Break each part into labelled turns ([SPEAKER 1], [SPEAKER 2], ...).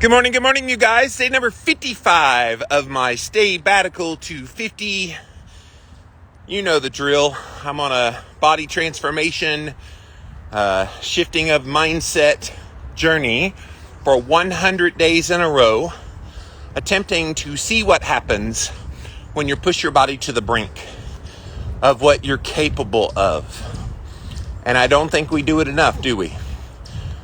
[SPEAKER 1] Good morning, you guys. Day number 55 of my stay-batical to 50. You know the drill. I'm on a body transformation, shifting of mindset journey for 100 days in a row, attempting to see what happens when you push your body to the brink of what you're capable of. And I don't think we do it enough, do we?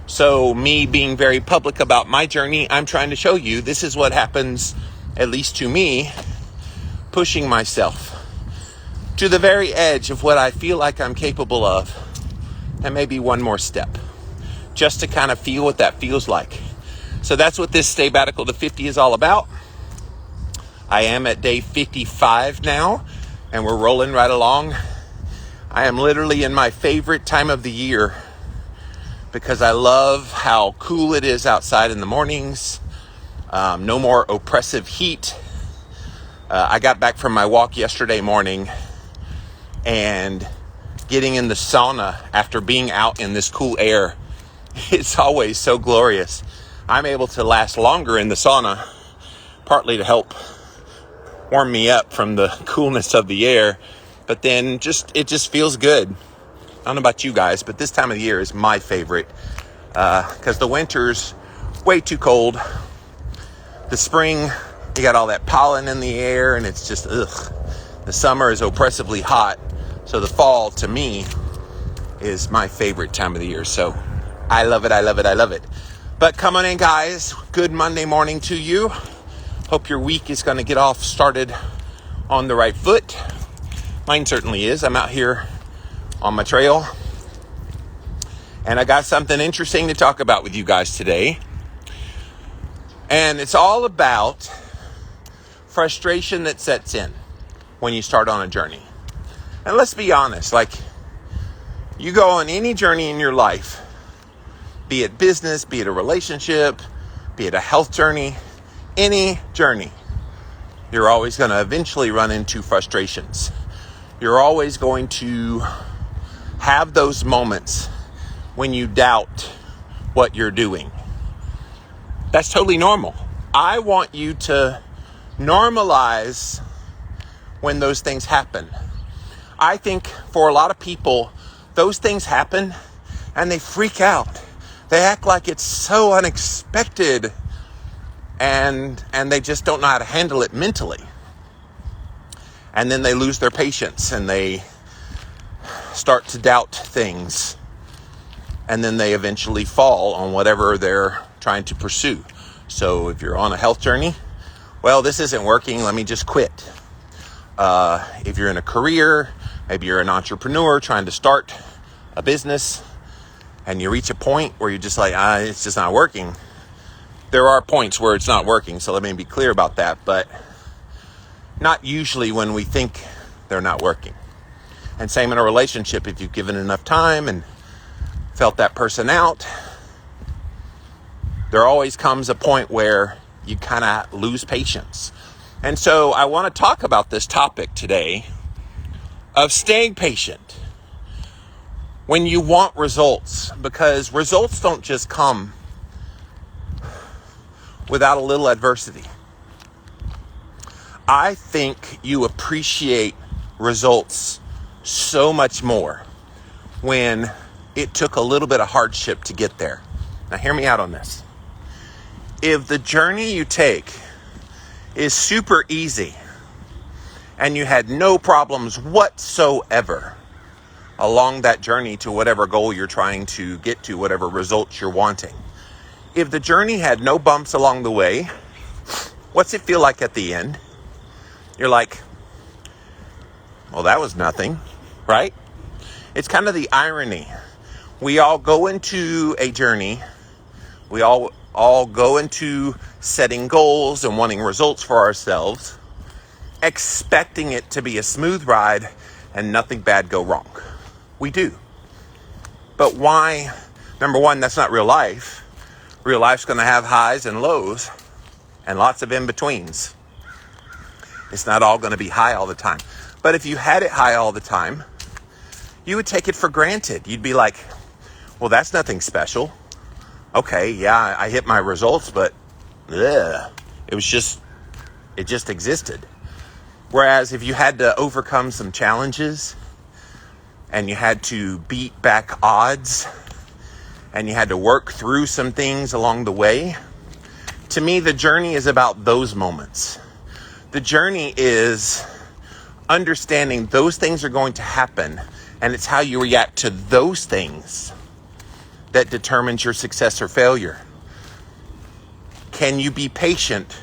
[SPEAKER 1] So me being very public about my journey, I'm trying to show you this is what happens, at least to me, pushing myself to the very edge of what I feel like I'm capable of, and maybe one more step, just to kind of feel what that feels like. So that's what this stay-batical to 50 is all about. I am at day 55 now, and we're rolling right along. I am literally in my favorite time of the year, because I love how cool it is outside in the mornings. No more oppressive heat. I got back from my walk yesterday morning, and getting in the sauna after being out in this cool air, it's always so glorious. I'm able to last longer in the sauna, partly to help warm me up from the coolness of the air, but then it just feels good. I don't know about you guys, but this time of the year is my favorite because the winter's way too cold. The spring, you got all that pollen in the air, and it's just, ugh. The summer is oppressively hot, so the fall, to me, is my favorite time of the year. So I love it, I love it, I love it. But come on in, guys. Good Monday morning to you. Hope your week is going to get off started on the right foot. Mine certainly is. I'm out here on my trail, and I got something interesting to talk about with you guys today, and it's all about frustration that sets in when you start on a journey. And let's be honest, like, you go on any journey in your life, be it business, be it a relationship, be it a health journey, any journey, you're always going to eventually run into frustrations. You're always going to have those moments when you doubt what you're doing. That's totally normal. I want you to normalize when those things happen. I think for a lot of people, those things happen and they freak out. They act like it's so unexpected, and they just don't know how to handle it mentally. And then they lose their patience and they start to doubt things, and then they eventually fall on whatever they're trying to pursue. So if you're on a health journey, well, this isn't working, let me just quit. If you're in a career, maybe you're an entrepreneur trying to start a business, and you reach a point where you're just like, it's just not working. There are points where it's not working, so let me be clear about that, but not usually when we think they're not working. And same in a relationship. If you've given enough time and felt that person out, there always comes a point where you kind of lose patience. And so I want to talk about this topic today of staying patient when you want results, because results don't just come without a little adversity. I think you appreciate results so much more when it took a little bit of hardship to get there. Now hear me out on this. If the journey you take is super easy and you had no problems whatsoever along that journey to whatever goal you're trying to get to, whatever results you're wanting, if the journey had no bumps along the way, what's it feel like at the end? You're like, well, that was nothing, right? It's kind of the irony. We all go into a journey. We all go into setting goals and wanting results for ourselves, expecting it to be a smooth ride and nothing bad go wrong. We do. But why? Number one, that's not real life. Real life's going to have highs and lows and lots of in-betweens. It's not all going to be high all the time. But if you had it high all the time, you would take it for granted. You'd be like, well, that's nothing special. Okay, yeah, I hit my results, but ugh. It just existed. Whereas if you had to overcome some challenges and you had to beat back odds and you had to work through some things along the way, to me, the journey is about those moments. The journey is understanding those things are going to happen, and it's how you react to those things that determines your success or failure. Can you be patient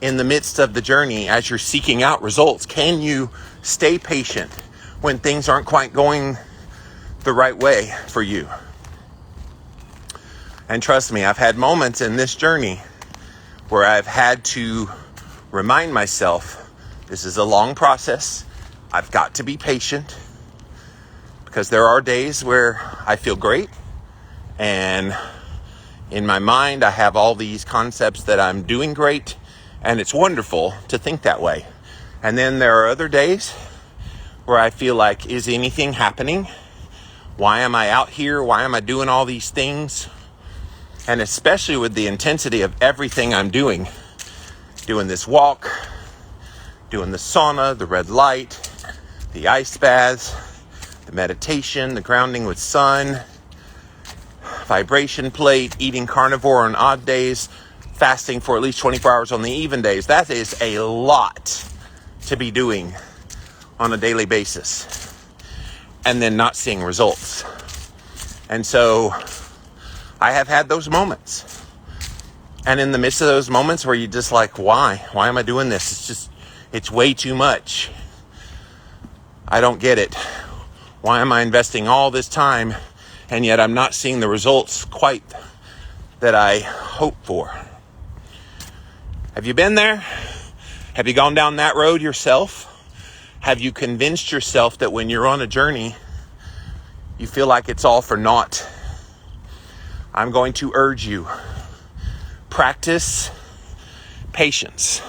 [SPEAKER 1] in the midst of the journey as you're seeking out results? Can you stay patient when things aren't quite going the right way for you? And trust me, I've had moments in this journey where I've had to remind myself, this is a long process. I've got to be patient, because there are days where I feel great and in my mind I have all these concepts that I'm doing great, and it's wonderful to think that way. And then there are other days where I feel like, is anything happening? Why am I out here? Why am I doing all these things? And especially with the intensity of everything I'm doing this walk, doing the sauna, the red light, the ice baths, the meditation, the grounding with sun, vibration plate, eating carnivore on odd days, fasting for at least 24 hours on the even days. That is a lot to be doing on a daily basis and then not seeing results. And so I have had those moments. And in the midst of those moments where you're just like, why am I doing this? It's way too much. I don't get it. Why am I investing all this time and yet I'm not seeing the results quite that I hope for? Have you been there? Have you gone down that road yourself? Have you convinced yourself that when you're on a journey, you feel like it's all for naught? I'm going to urge you, practice patience.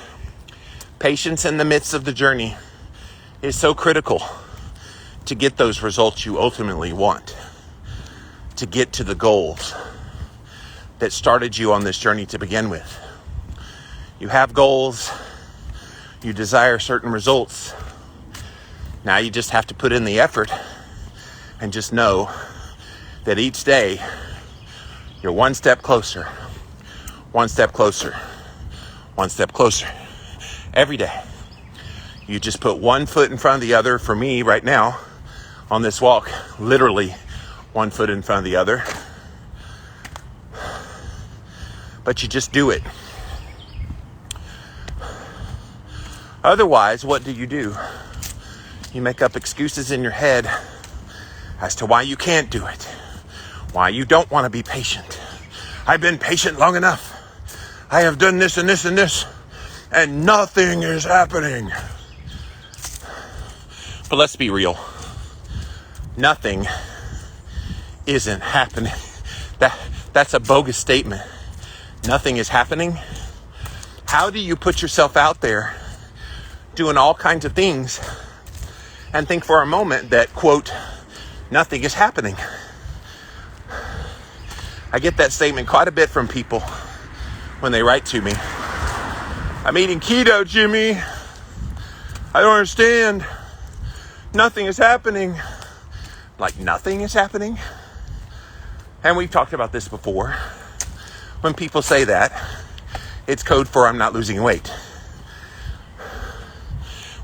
[SPEAKER 1] Patience in the midst of the journey is so critical to get those results you ultimately want, to get to the goals that started you on this journey to begin with. You have goals, you desire certain results. Now you just have to put in the effort and just know that each day you're one step closer, one step closer, one step closer. Every day. You just put one foot in front of the other. For me right now on this walk, literally one foot in front of the other. But you just do it. Otherwise, what do? You make up excuses in your head as to why you can't do it, why you don't want to be patient. I've been patient long enough. I have done this and this and this, and nothing is happening. But let's be real. Nothing isn't happening. That's a bogus statement. Nothing is happening. How do you put yourself out there doing all kinds of things and think for a moment that, quote, nothing is happening? I get that statement quite a bit from people when they write to me. I'm eating keto, Jimmy. I don't understand. Nothing is happening. Like nothing is happening? And we've talked about this before. When people say that, it's code for I'm not losing weight.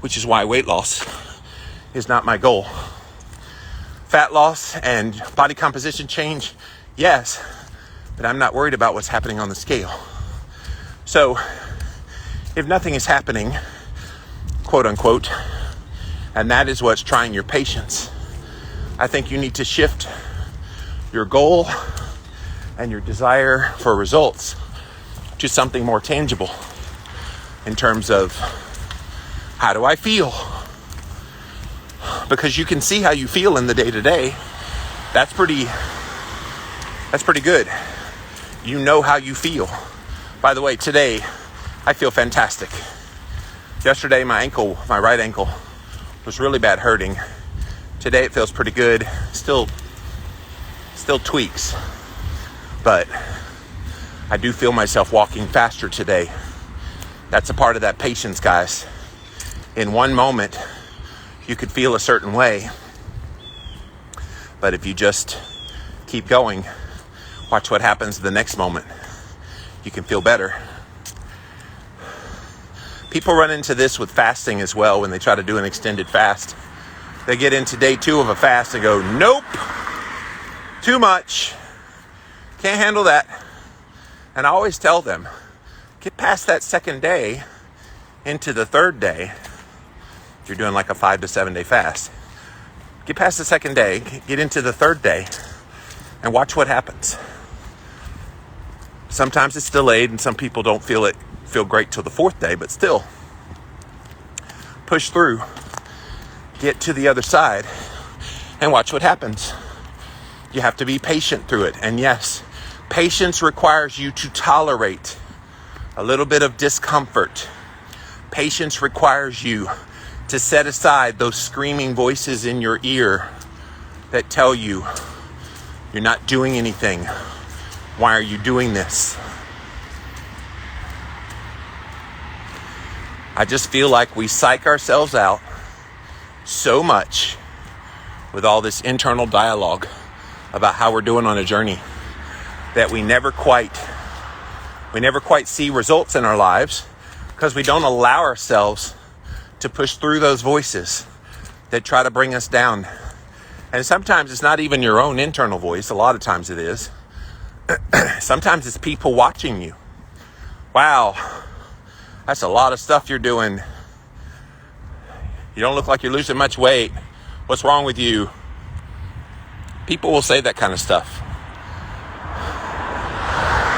[SPEAKER 1] Which is why weight loss is not my goal. Fat loss and body composition change, yes, but I'm not worried about what's happening on the scale. So, if nothing is happening, quote unquote, and that is what's trying your patience, I think you need to shift your goal and your desire for results to something more tangible in terms of, how do I feel? Because you can see how you feel in the day-to-day. That's pretty good. You know how you feel. By the way, today I feel fantastic. Yesterday my right ankle was really bad hurting. Today it feels pretty good. Still tweaks, but I do feel myself walking faster today. That's a part of that patience, guys. In one moment, you could feel a certain way. But if you just keep going, watch what happens the next moment. You can feel better. People run into this with fasting as well when they try to do an extended fast. They get into day 2 of a fast and go, nope, too much. Can't handle that. And I always tell them, get past that second day into the third day. If you're doing like a 5 to 7 day fast, get past the second day, get into the third day, and watch what happens. Sometimes it's delayed, and some people don't feel great till the 4th day, but still, push through, get to the other side, and watch what happens. You have to be patient through it. And yes, patience requires you to tolerate a little bit of discomfort. Patience requires you to set aside those screaming voices in your ear that tell you you're not doing anything. Why are you doing this? I just feel like we psych ourselves out so much with all this internal dialogue about how we're doing on a journey that we never quite see results in our lives because we don't allow ourselves to push through those voices that try to bring us down. And sometimes it's not even your own internal voice. A lot of times it is. Sometimes it's people watching you. Wow, that's a lot of stuff you're doing. You don't look like you're losing much weight. What's wrong with you? People will say that kind of stuff.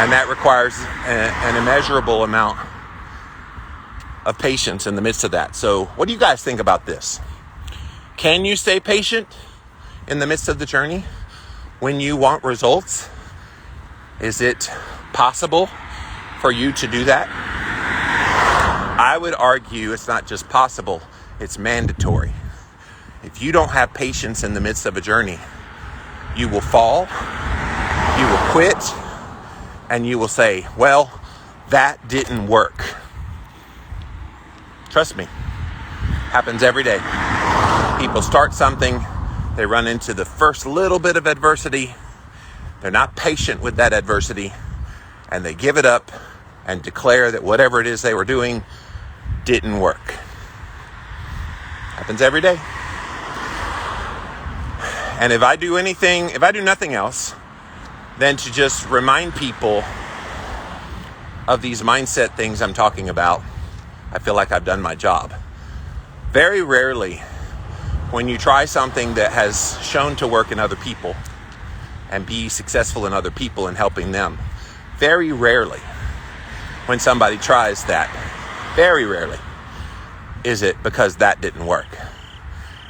[SPEAKER 1] And that requires an immeasurable amount of patience in the midst of that. So what do you guys think about this? Can you stay patient in the midst of the journey when you want results? Is it possible for you to do that? I would argue it's not just possible, it's mandatory. If you don't have patience in the midst of a journey, you will fall, you will quit, and you will say, well, that didn't work. Trust me, happens every day. People start something, they run into the first little bit of adversity, they're not patient with that adversity, and they give it up and declare that whatever it is they were doing didn't work. Happens every day. And if I do nothing else than to just remind people of these mindset things I'm talking about, I feel like I've done my job. Very rarely, when you try something that has shown to work in other people and be successful in other people and helping them, very rarely, when somebody tries that, very rarely is it because that didn't work.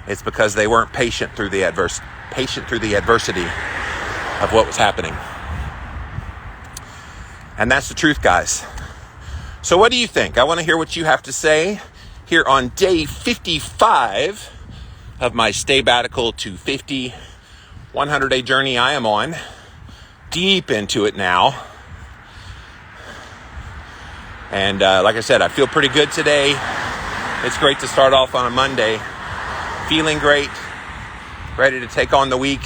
[SPEAKER 1] It's because they weren't patient through the adversity of what was happening. And that's the truth, guys. So what do you think? I want to hear what you have to say here on day 55 of my Stay Batical to 50 100-day journey I am on. Deep into it now. And like I said, I feel pretty good today. It's great to start off on a Monday. Feeling great. Ready to take on the week.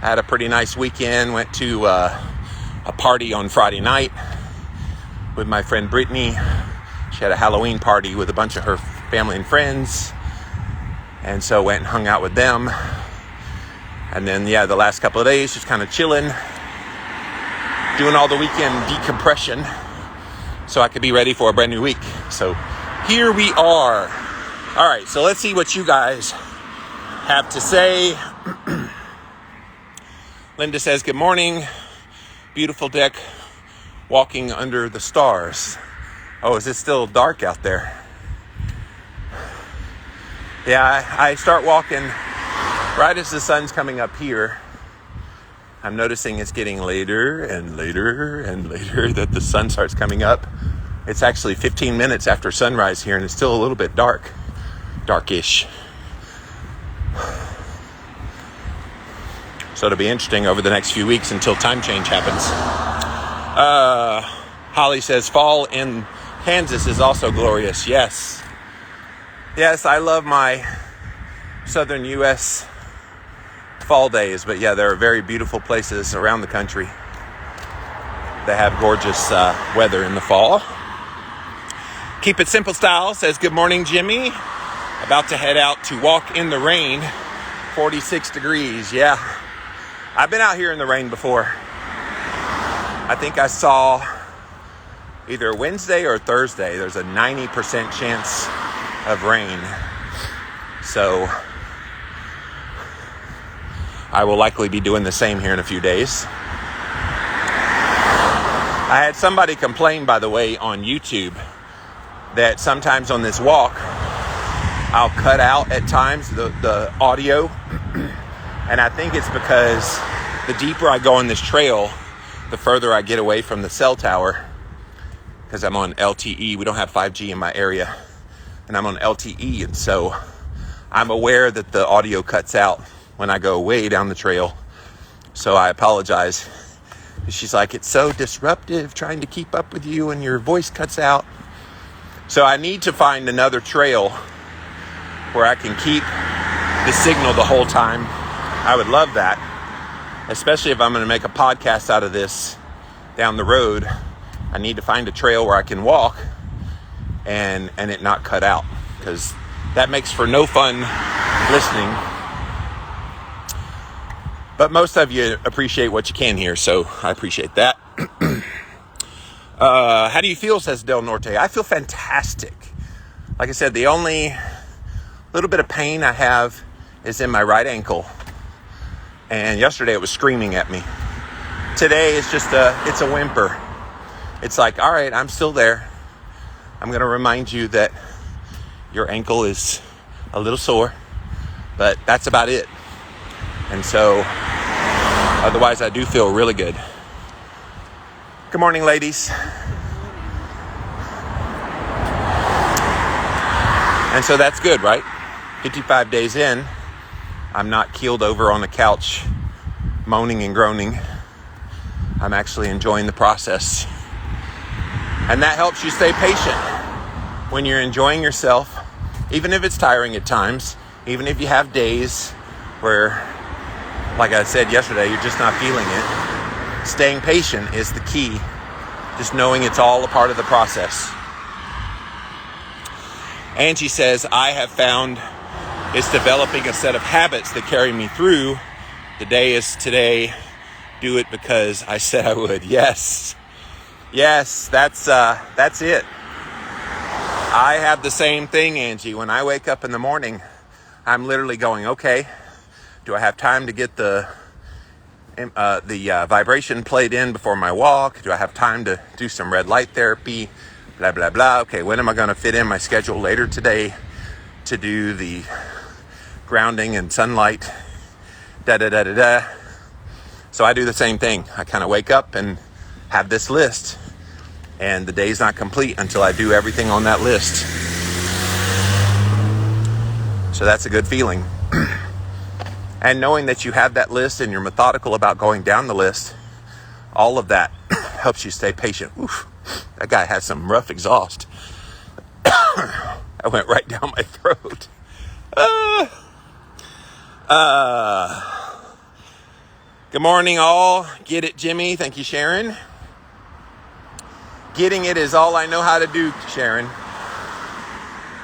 [SPEAKER 1] I had a pretty nice weekend. Went to a party on Friday night with my friend Brittany. She had a Halloween party with a bunch of her family and friends. And so went and hung out with them. And then, the last couple of days, just kind of chilling. Doing all the weekend decompression so I could be ready for a brand new week. So here we are. All right, so let's see what you guys have to say. Linda says, good morning. Beautiful deck, walking under the stars. Oh, is it still dark out there? Yeah, I start walking right as the sun's coming up here. I'm noticing it's getting later and later and later that the sun starts coming up. It's actually 15 minutes after sunrise here and it's still a little bit darkish. So it'll be interesting over the next few weeks until time change happens. Holly says fall in Kansas is also glorious. Yes, I love my southern U.S. fall days, but yeah, there are very beautiful places around the country that have gorgeous weather in the fall. Keep It Simple Style says, good morning, Jimmy. About to head out to walk in the rain. 46 degrees. Yeah, I've been out here in the rain before. I think I saw either Wednesday or Thursday, there's a 90% chance of rain. So I will likely be doing the same here in a few days. I had somebody complain, by the way, on YouTube that sometimes on this walk, I'll cut out at times the audio. And I think it's because the deeper I go on this trail, the further I get away from the cell tower. Because I'm on LTE. We don't have 5G in my area. And I'm on LTE. And so I'm aware that the audio cuts out when I go way down the trail. So I apologize. She's like, it's so disruptive trying to keep up with you and your voice cuts out. So I need to find another trail where I can keep the signal the whole time. I would love that, especially if I'm going to make a podcast out of this down the road. I need to find a trail where I can walk and it not cut out, because that makes for no fun listening. But most of you appreciate what you can hear, so I appreciate that. How do you feel, says Del Norte? I feel fantastic. Like I said, the only little bit of pain I have is in my right ankle. And yesterday it was screaming at me. Today it's just it's a whimper. It's like, all right, I'm still there. I'm going to remind you that your ankle is a little sore, but that's about it. And so, otherwise I do feel really good. Good morning, ladies. And so that's good, right? 55 days in, I'm not keeled over on the couch, moaning and groaning. I'm actually enjoying the process. And that helps you stay patient. When you're enjoying yourself, even if it's tiring at times, even if you have days where, like I said yesterday, you're just not feeling it, staying patient is the key. Just knowing it's all a part of the process. Angie says, I have found it's developing a set of habits that carry me through. The day is today. Do it because I said I would. Yes, that's it. I have the same thing, Angie. When I wake up in the morning, I'm literally going, okay, do I have time to get the vibration played in before my walk? Do I have time to do some red light therapy? Blah, blah, blah. Okay, when am I going to fit in my schedule later today to do the grounding and sunlight? Da, da, da, da, da. So I do the same thing. I kind of wake up and have this list. And the day's not complete until I do everything on that list. So that's a good feeling. And knowing that you have that list and you're methodical about going down the list, all of that helps you stay patient. Oof, that guy has some rough exhaust. I went right down my throat. Good morning, all. Get it, Jimmy. Thank you, Sharon. Getting it is all I know how to do, Sharon.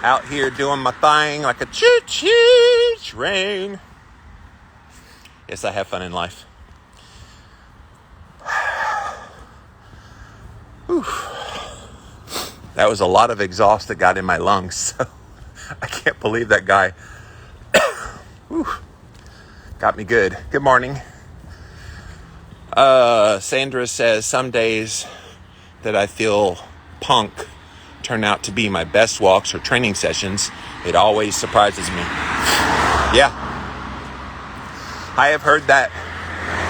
[SPEAKER 1] Out here doing my thing like a choo-choo train. Yes, I have fun in life. Whew. That was a lot of exhaust that got in my lungs. So I can't believe that guy got me good. Good morning. Sandra says, some days that I feel punk turn out to be my best walks or training sessions. It always surprises me. Yeah. I have heard that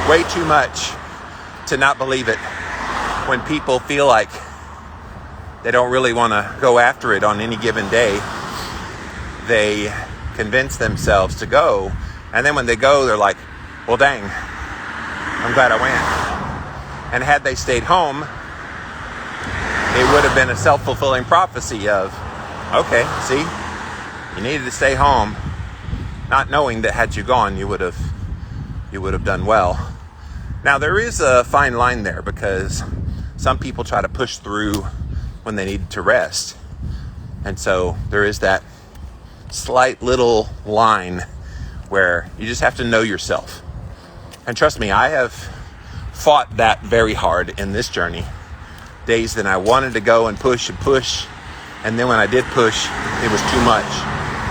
[SPEAKER 1] way too much to not believe it. When people feel like they don't really want to go after it on any given day, they convince themselves to go. And then when they go, they're like, well, dang, I'm glad I went. And had they stayed home, it would have been a self-fulfilling prophecy of, okay, see, you needed to stay home, not knowing that had you gone, you would have done well. Now, there is a fine line there, because some people try to push through when they need to rest. And so there is that slight little line where you just have to know yourself. And trust me, I have fought that very hard in this journey. Days that I wanted to go and push, and then when I did push, it was too much,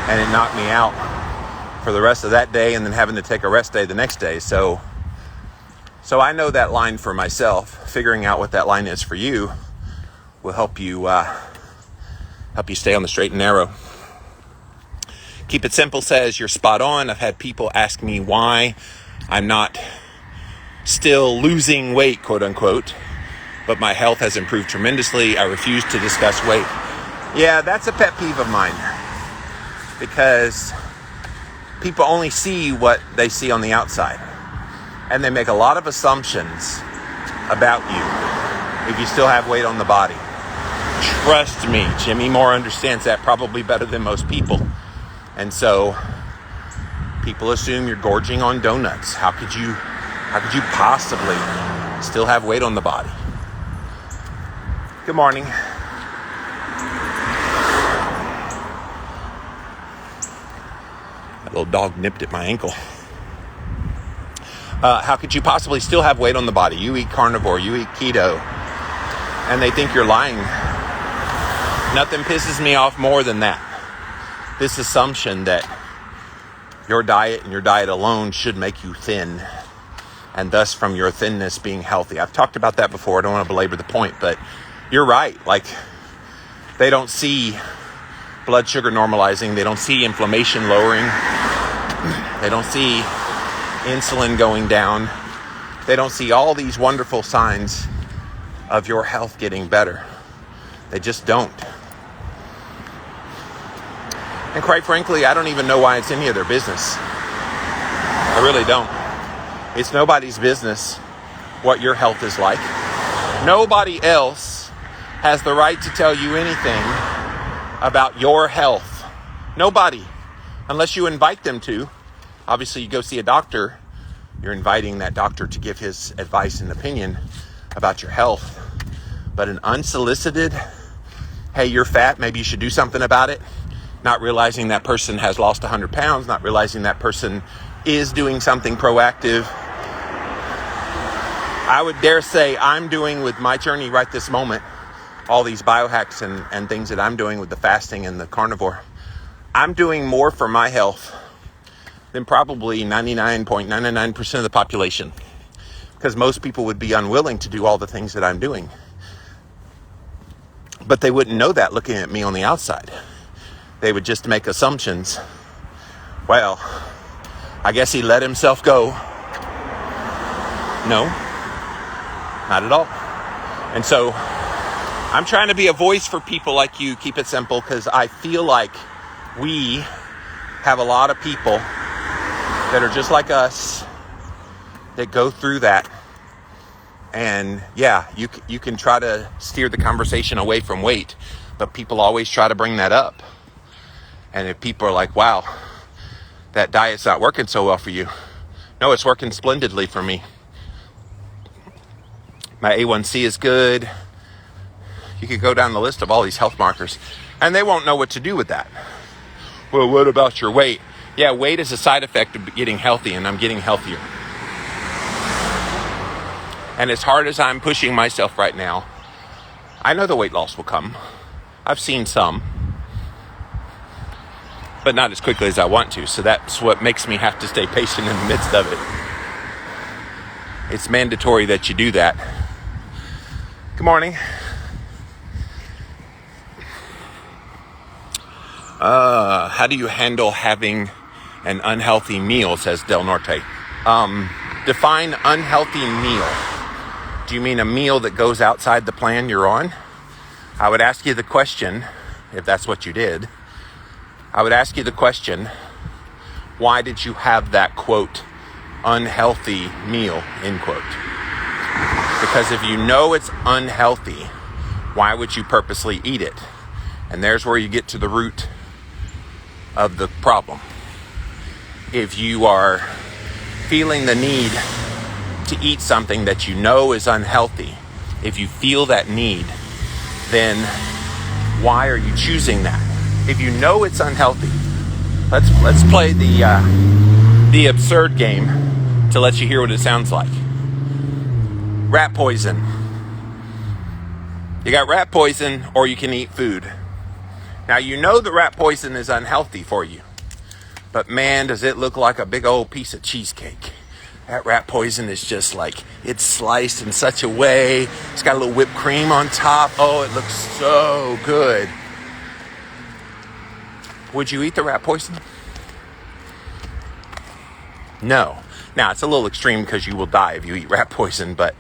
[SPEAKER 1] and it knocked me out for the rest of that day, and then having to take a rest day the next day. So I know that line for myself. Figuring out what that line is for you will help you stay on the straight and narrow. Keep It Simple says, you're spot on. I've had people ask me why I'm not still losing weight, quote unquote, but my health has improved tremendously. I refuse to discuss weight. Yeah, that's a pet peeve of mine, because people only see what they see on the outside, and they make a lot of assumptions about you if you still have weight on the body. Trust me, Jimmy Moore understands that probably better than most people. And so people assume you're gorging on donuts. How could you possibly still have weight on the body? Good morning. That little dog nipped at my ankle. How could you possibly still have weight on the body? You eat carnivore, you eat keto, and they think you're lying. Nothing pisses me off more than that. This assumption that your diet and your diet alone should make you thin, and thus from your thinness being healthy. I've talked about that before. I don't want to belabor the point, but you're right. Like, they don't see blood sugar normalizing. They don't see inflammation lowering. They don't see insulin going down. They don't see all these wonderful signs of your health getting better. They just don't. And quite frankly, I don't even know why it's any of their business. I really don't. It's nobody's business what your health is like. Nobody else has the right to tell you anything about your health. Nobody. Unless you invite them to. Obviously, you go see a doctor. You're inviting that doctor to give his advice and opinion about your health. But an unsolicited, hey, you're fat, maybe you should do something about it. Not realizing that person has lost 100 pounds, not realizing that person is doing something proactive. I would dare say I'm doing with my journey right this moment, all these biohacks and things that I'm doing with the fasting and the carnivore. I'm doing more for my health than probably 99.99% of the population, because most people would be unwilling to do all the things that I'm doing. But they wouldn't know that looking at me on the outside. They would just make assumptions. Well, I guess he let himself go. No, not at all. And so I'm trying to be a voice for people like you. Keep it simple, because I feel like we have a lot of people that are just like us that go through that. And yeah, you can try to steer the conversation away from weight, but people always try to bring that up. And if people are like, wow, that diet's not working so well for you. No, it's working splendidly for me. My A1C is good. You could go down the list of all these health markers, and they won't know what to do with that. Well, what about your weight? Yeah, weight is a side effect of getting healthy, and I'm getting healthier. And as hard as I'm pushing myself right now, I know the weight loss will come. I've seen some, but not as quickly as I want to. So that's what makes me have to stay patient in the midst of it. It's mandatory that you do that. Good morning. How do you handle having an unhealthy meal, says Del Norte. Define unhealthy meal. Do you mean a meal that goes outside the plan you're on? I would ask you the question, if that's what you did, I would ask you the question, why did you have that, quote, unhealthy meal, end quote? Because if you know it's unhealthy, why would you purposely eat it? And there's where you get to the root of the problem. If you are feeling the need to eat something that you know is unhealthy, if you feel that need, then why are you choosing that? If you know it's unhealthy, let's play the absurd game to let you hear what it sounds like. Rat poison. You got rat poison, or you can eat food. Now you know the rat poison is unhealthy for you, but man, does it look like a big old piece of cheesecake. That rat poison is just like, it's sliced in such a way. It's got a little whipped cream on top. Oh, it looks so good. Would you eat the rat poison? No. Now, it's a little extreme because you will die if you eat rat poison, but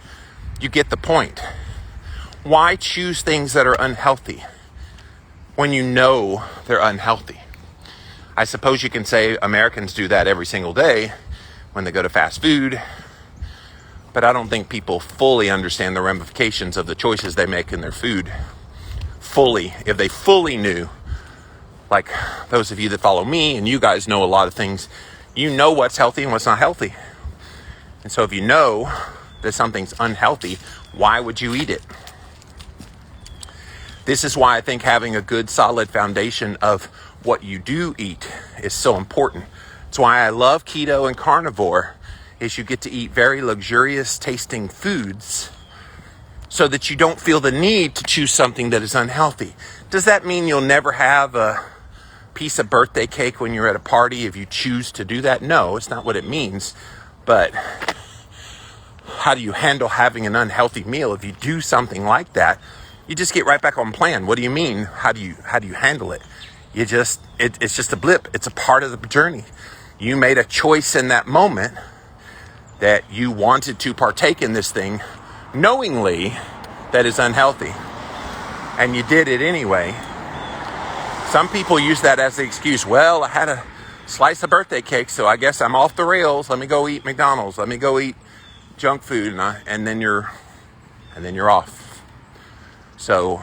[SPEAKER 1] you get the point. Why choose things that are unhealthy when you know they're unhealthy? I suppose you can say Americans do that every single day when they go to fast food, but I don't think people fully understand the ramifications of the choices they make in their food. Fully, if they fully knew, like those of you that follow me, and you guys know a lot of things, you know what's healthy and what's not healthy. And so if you know that something's unhealthy, why would you eat it? This is why I think having a good solid foundation of what you do eat is so important. It's why I love keto and carnivore, is you get to eat very luxurious tasting foods so that you don't feel the need to choose something that is unhealthy. Does that mean you'll never have a piece of birthday cake when you're at a party if you choose to do that? No, it's not what it means. But how do you handle having an unhealthy meal if you do something like that? You just get right back on plan. What do you mean? How do you handle it? It's just a blip. It's a part of the journey. You made a choice in that moment that you wanted to partake in this thing knowingly that is unhealthy, and you did it anyway. Some people use that as the excuse. Well, I had a slice of birthday cake, so I guess I'm off the rails. Let me go eat McDonald's. Let me go eat junk food, and then you're off. So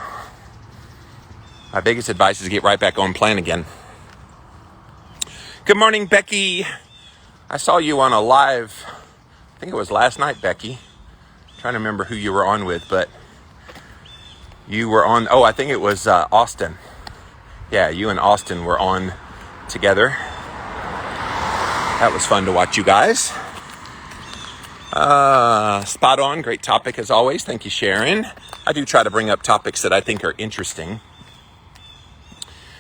[SPEAKER 1] my biggest advice is get right back on plan again. Good morning, Becky. I saw you on a live, I think it was last night, Becky. I'm trying to remember who you were on with, but you were on, I think it was Austin. Yeah, you and Austin were on together. That was fun to watch you guys. Spot on. Great topic as always. Thank you, Sharon. I do try to bring up topics that I think are interesting.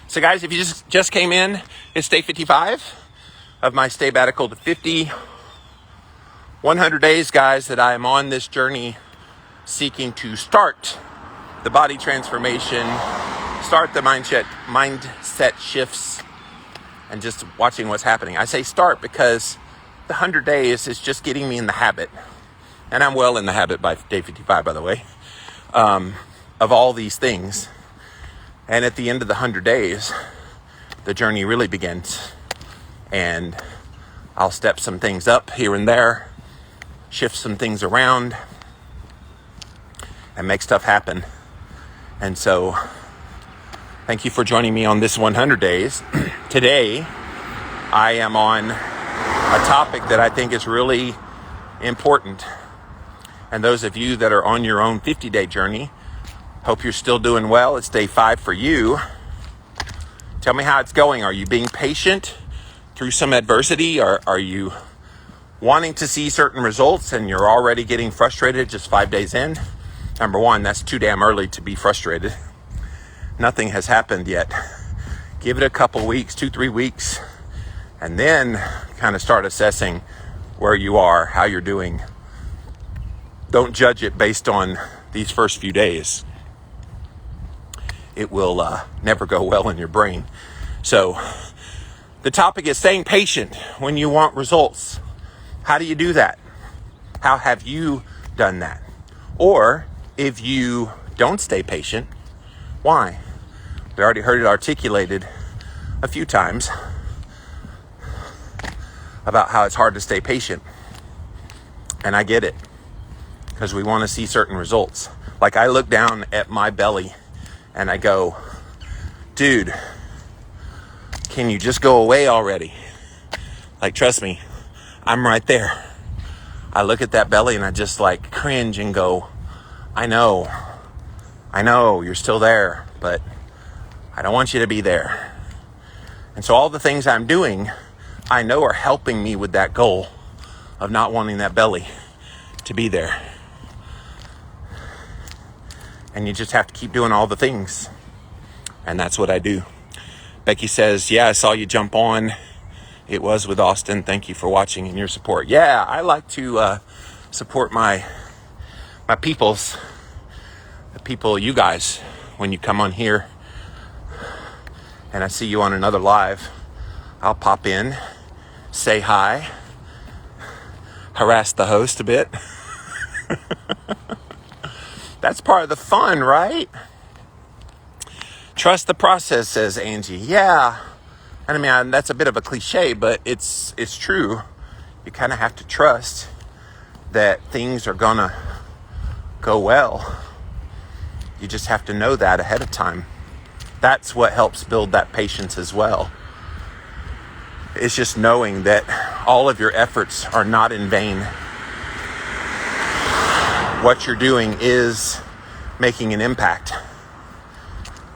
[SPEAKER 1] So guys, if you just came in, it's day 55 of my Stay Batical to 50. 100 days, guys, that I am on this journey seeking to start the body transformation, start the mindset shifts, and just watching what's happening. I say start because the 100 days is just getting me in the habit. And I'm well in the habit by day 55, by the way, of all these things. And at the end of the 100 days, the journey really begins. And I'll step some things up here and there, shift some things around, and make stuff happen. And so, thank you for joining me on this 100 days. Today, I am on a topic that I think is really important. And those of you that are on your own 50-day journey, hope you're still doing well. It's day 5 for you. Tell me how it's going. Are you being patient through some adversity? Are you wanting to see certain results and you're already getting frustrated just 5 days in? Number one, that's too damn early to be frustrated. Nothing has happened yet. Give it a couple weeks, 2-3 weeks, and then kind of start assessing where you are, how you're doing. Don't judge it based on these first few days. It will never go well in your brain. So the topic is staying patient when you want results. How do you do that? How have you done that? Or if you don't stay patient, why? We already heard it articulated a few times about how it's hard to stay patient. And I get it, because we want to see certain results. Like, I look down at my belly and I go, dude, can you just go away already? Like, trust me, I'm right there. I look at that belly and I just like cringe and go, I know you're still there, but I don't want you to be there. And so all the things I'm doing, I know are helping me with that goal of not wanting that belly to be there. And you just have to keep doing all the things. And that's what I do. Becky says, yeah, I saw you jump on. It was with Austin. Thank you for watching and your support. Yeah, I like to support my peoples, the people, you guys, when you come on here and I see you on another live, I'll pop in, say hi, harass the host a bit. That's part of the fun, right? Trust the process, says Angie. Yeah. And I mean, that's a bit of a cliche, but it's true. You kind of have to trust that things are gonna go well. You just have to know that ahead of time. That's what helps build that patience as well. It's just knowing that all of your efforts are not in vain. What you're doing is making an impact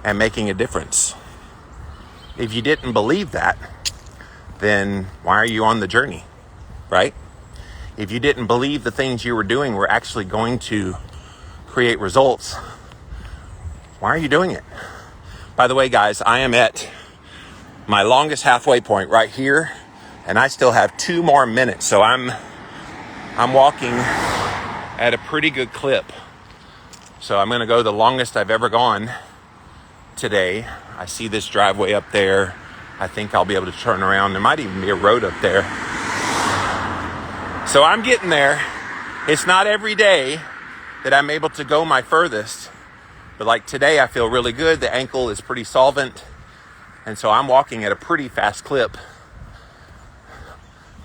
[SPEAKER 1] and making a difference. If you didn't believe that, then why are you on the journey, right? If you didn't believe the things you were doing were actually going to create results, why are you doing it? By the way, guys, I am at my longest halfway point right here, and I still have 2 more minutes. So I'm walking at a pretty good clip. So I'm going to go the longest I've ever gone today. I see this driveway up there. I think I'll be able to turn around. There might even be a road up there. So I'm getting there. It's not every day that I'm able to go my furthest. But like today, I feel really good. The ankle is pretty solvent. And so I'm walking at a pretty fast clip.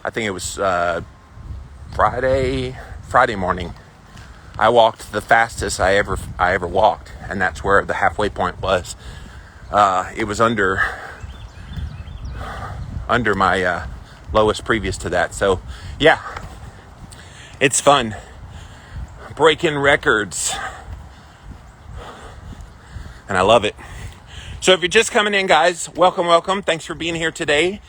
[SPEAKER 1] I think it was Friday morning. I walked the fastest I ever walked. And that's where the halfway point was. It was under my lowest previous to that. So yeah, it's fun. Breaking records. And I love it. So if you're just coming in, guys, welcome. Thanks for being here today.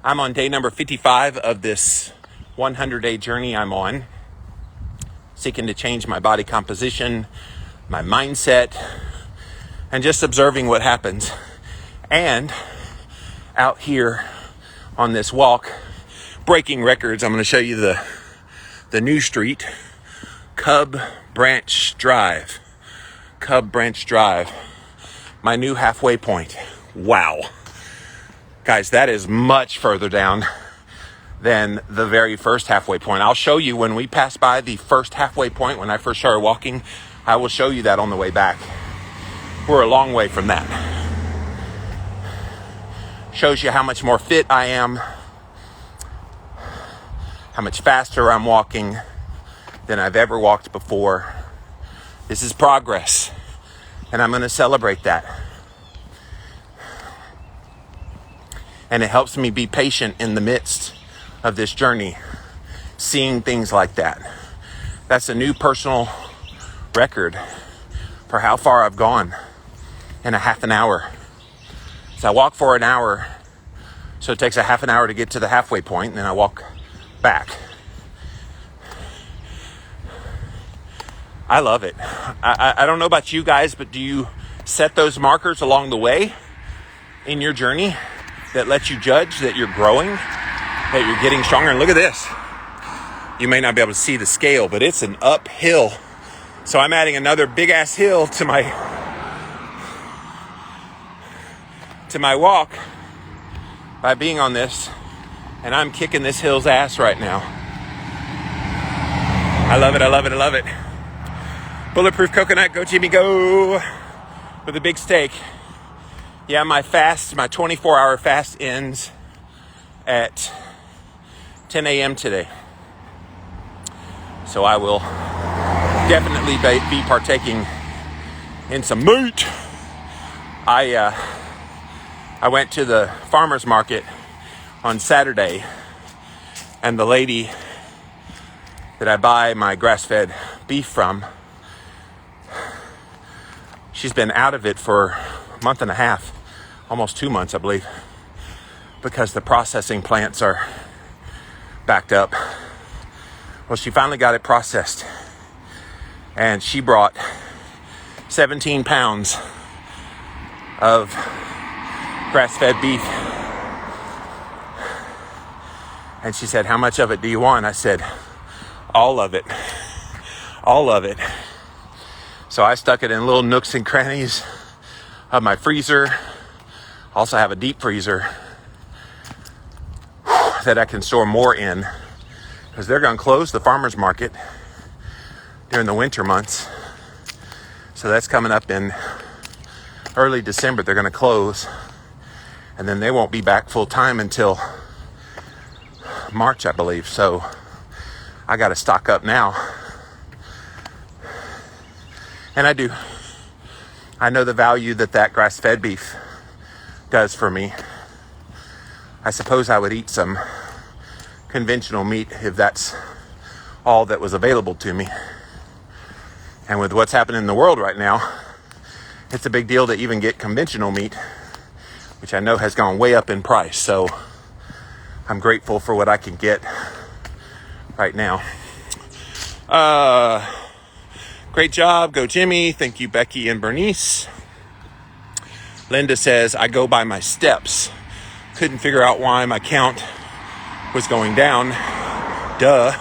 [SPEAKER 1] I'm on day number 55 of this 100-day journey I'm on, seeking to change my body composition, my mindset, and just observing what happens. And out here on this walk, breaking records, I'm going to show you the new street, Cub Branch Drive. My new halfway point. Wow. Guys, that is much further down than the very first halfway point. I'll show you when we pass by the first halfway point, when I first started walking. I will show you that on the way back. We're a long way from that. Shows you how much more fit I am, how much faster I'm walking than I've ever walked before. This is progress, and I'm going to celebrate that. And it helps me be patient in the midst of this journey, seeing things like that. That's a new personal record for how far I've gone in a half an hour. So I walk for an hour, so it takes a half an hour to get to the halfway point, and then I walk back. I love it. I don't know about you guys, but do you set those markers along the way in your journey that let you judge that you're growing, that you're getting stronger? And look at this. You may not be able to see the scale, but it's an uphill. So I'm adding another big ass hill to my walk by being on this, and I'm kicking this hill's ass right now. I love it. Bulletproof coconut, go Jimmy, go, with a big steak. Yeah, my 24-hour fast ends at 10 a.m. today. So I will definitely be partaking in some meat. I went to the farmer's market on Saturday, and the lady that I buy my grass-fed beef from, she's been out of it for a month and a half, almost 2 months, I believe, because the processing plants are backed up. Well, she finally got it processed, and she brought 17 pounds of grass-fed beef. And she said, "How much of it do you want?" I said, all of it. All of it. So I stuck it in little nooks and crannies of my freezer. I also have a deep freezer that I can store more in, because they're going to close the farmer's market during the winter months. So that's coming up in early December. They're going to close, and then they won't be back full time until March, I believe. So I got to stock up now. And I do. I know the value that grass-fed beef does for me. I suppose I would eat some conventional meat if that's all that was available to me. And with what's happening in the world right now, it's a big deal to even get conventional meat, which I know has gone way up in price. So I'm grateful for what I can get right now. Great job. Go Jimmy. Thank you, Becky and Bernice. Linda says, I go by my steps. Couldn't figure out why my count was going down. Duh.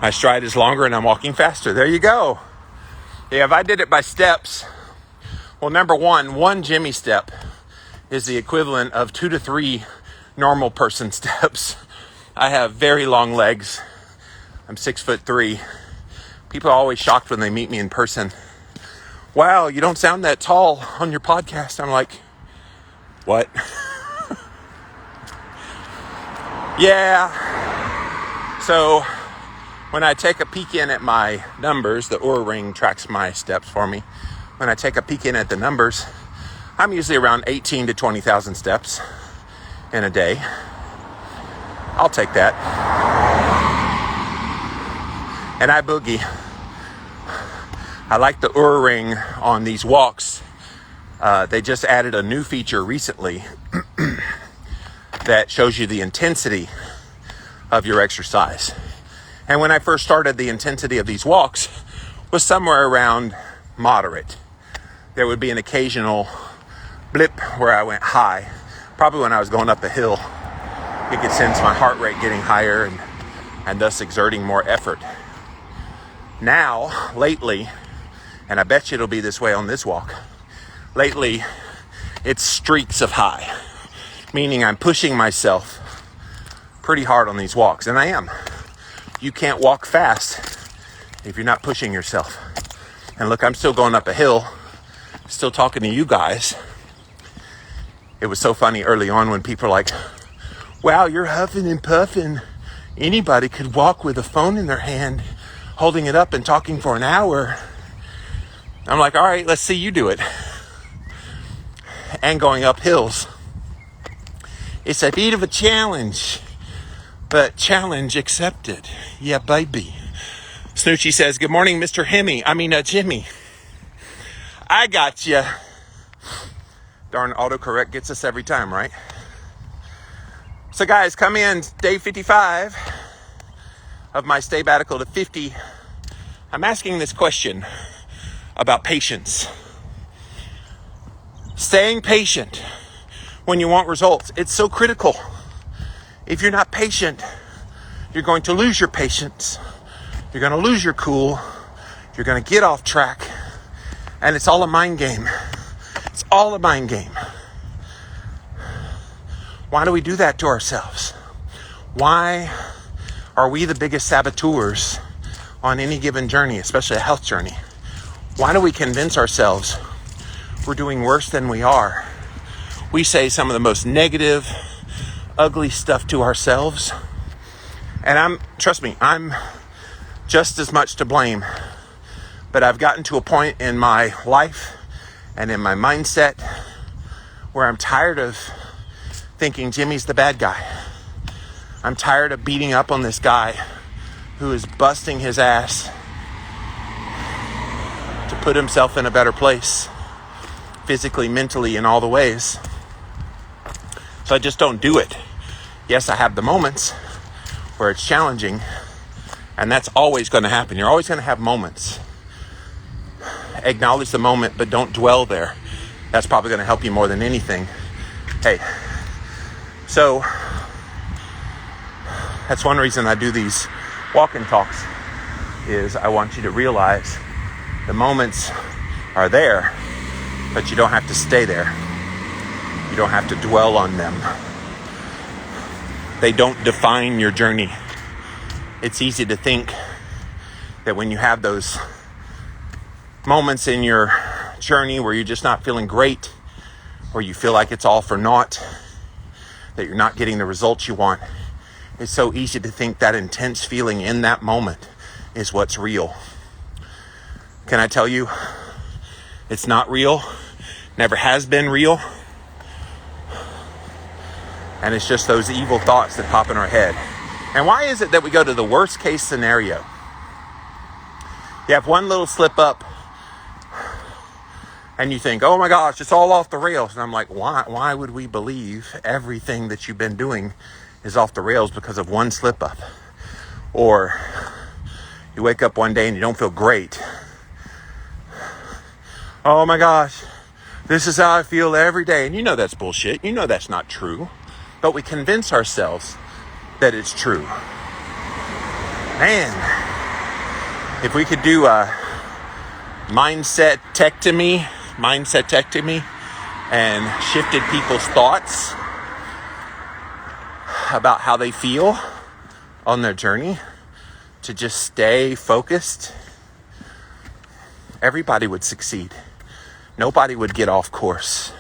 [SPEAKER 1] My stride is longer and I'm walking faster. There you go. Yeah, if I did it by steps, well, number one Jimmy step is the equivalent of 2 to 3 normal person steps. I have very long legs. I'm 6'3". People are always shocked when they meet me in person. Wow, you don't sound that tall on your podcast. I'm like, what? Yeah. So when I take a peek in at my numbers, the Oura Ring tracks my steps for me. When I take a peek in at the numbers, I'm usually around 18 to 20,000 steps in a day. I'll take that. And I boogie. I like the Oura Ring on these walks. They just added a new feature recently that shows you the intensity of your exercise. And when I first started, the intensity of these walks was somewhere around moderate. There would be an occasional blip where I went high, probably when I was going up a hill. You could sense my heart rate getting higher and thus exerting more effort. Now, lately, and I bet you it'll be this way on this walk, lately it's streaks of high, meaning I'm pushing myself pretty hard on these walks, and I am. You can't walk fast if you're not pushing yourself. And look, I'm still going up a hill, still talking to you guys. It was so funny early on when people are like, wow, you're huffing and puffing. Anybody could walk with a phone in their hand, holding it up and talking for an hour. I'm like, all right, let's see you do it. And going up hills. It's a bit of a challenge, but challenge accepted. Yeah, baby. Snoochie says, good morning, Mr. Jimmy. I got you. Darn autocorrect gets us every time, right? So guys, come in day 55 of my stay sabbatical to 50. I'm asking this question about patience. Staying patient when you want results. It's so critical. If you're not patient, you're going to lose your patience. You're going to lose your cool. You're going to get off track. And it's all a mind game. It's all a mind game. Why do we do that to ourselves? Why are we the biggest saboteurs on any given journey, especially a health journey? Why do we convince ourselves we're doing worse than we are? We say some of the most negative, ugly stuff to ourselves. And trust me, I'm just as much to blame. But I've gotten to a point in my life and in my mindset where I'm tired of thinking Jimmy's the bad guy. I'm tired of beating up on this guy who is busting his ass to put himself in a better place, physically, mentally, in all the ways. So I just don't do it. Yes, I have the moments where it's challenging, and that's always going to happen. You're always going to have moments. Acknowledge the moment, but don't dwell there. That's probably going to help you more than anything. Hey, so that's one reason I do these walk-in talks, is I want you to realize the moments are there, but you don't have to stay there. You don't have to dwell on them. They don't define your journey. It's easy to think that when you have those moments in your journey where you're just not feeling great, or you feel like it's all for naught, that you're not getting the results you want, it's so easy to think that intense feeling in that moment is what's real. Can I tell you, it's not real, never has been real, and it's just those evil thoughts that pop in our head. And why is it that we go to the worst case scenario? You have one little slip up and you think, oh my gosh, it's all off the rails. And I'm like, why would we believe everything that you've been doing is off the rails because of one slip up? Or you wake up one day and you don't feel great. Oh my gosh, this is how I feel every day. And you know that's bullshit. You know that's not true. But we convince ourselves that it's true. Man, if we could do a mindset-tectomy and shifted people's thoughts about how they feel on their journey to just stay focused, everybody would succeed. Nobody would get off course.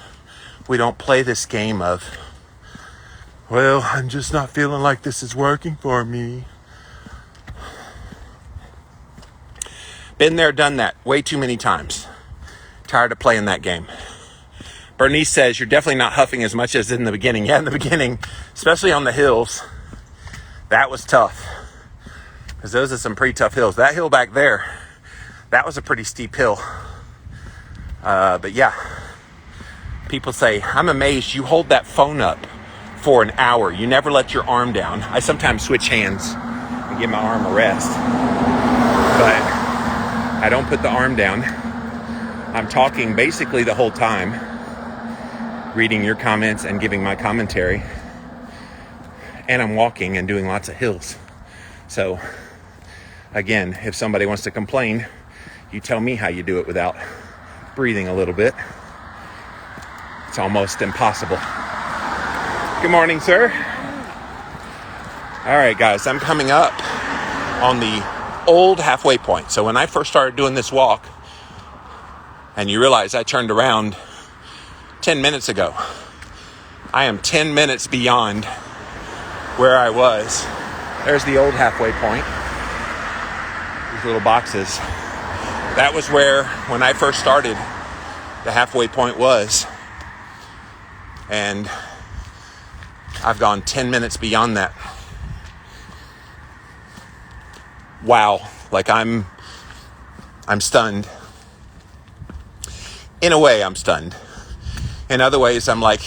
[SPEAKER 1] We don't play this game of, well, I'm just not feeling like this is working for me. Been there, done that way too many times. Tired of playing that game. Bernice says, you're definitely not huffing as much as in the beginning. Yeah, in the beginning, especially on the hills, that was tough. Because those are some pretty tough hills. That hill back there, that was a pretty steep hill. But yeah, people say, I'm amazed you hold that phone up for an hour. You never let your arm down. I sometimes switch hands and give my arm a rest. But I don't put the arm down. I'm talking basically the whole time, reading your comments and giving my commentary. And I'm walking and doing lots of hills. So, again, if somebody wants to complain, you tell me how you do it without breathing a little bit. It's almost impossible. Good morning, sir. All right, guys, I'm coming up on the old halfway point. So when I first started doing this walk, and you realize I turned around 10 minutes ago, I am 10 minutes beyond where I was. There's the old halfway point. These little boxes. That was where, when I first started, the halfway point was. And I've gone 10 minutes beyond that. Wow. Like I'm stunned. In a way, I'm stunned. In other ways, I'm like,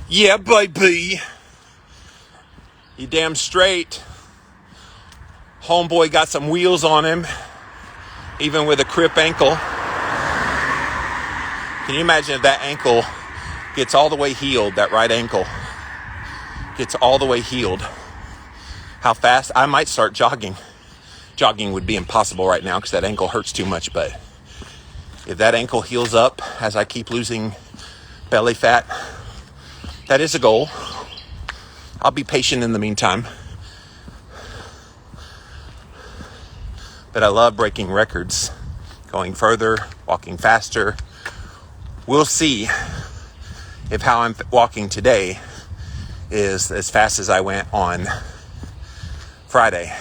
[SPEAKER 1] yeah, baby. You damn straight. Homeboy got some wheels on him, even with a crip ankle. Can you imagine if that ankle gets all the way healed, that right ankle gets all the way healed? How fast? I might start jogging. Jogging would be impossible right now because that ankle hurts too much, but if that ankle heals up as I keep losing belly fat, that is a goal. I'll be patient in the meantime. But I love breaking records, going further, walking faster. We'll see if how I'm walking today is as fast as I went on Friday.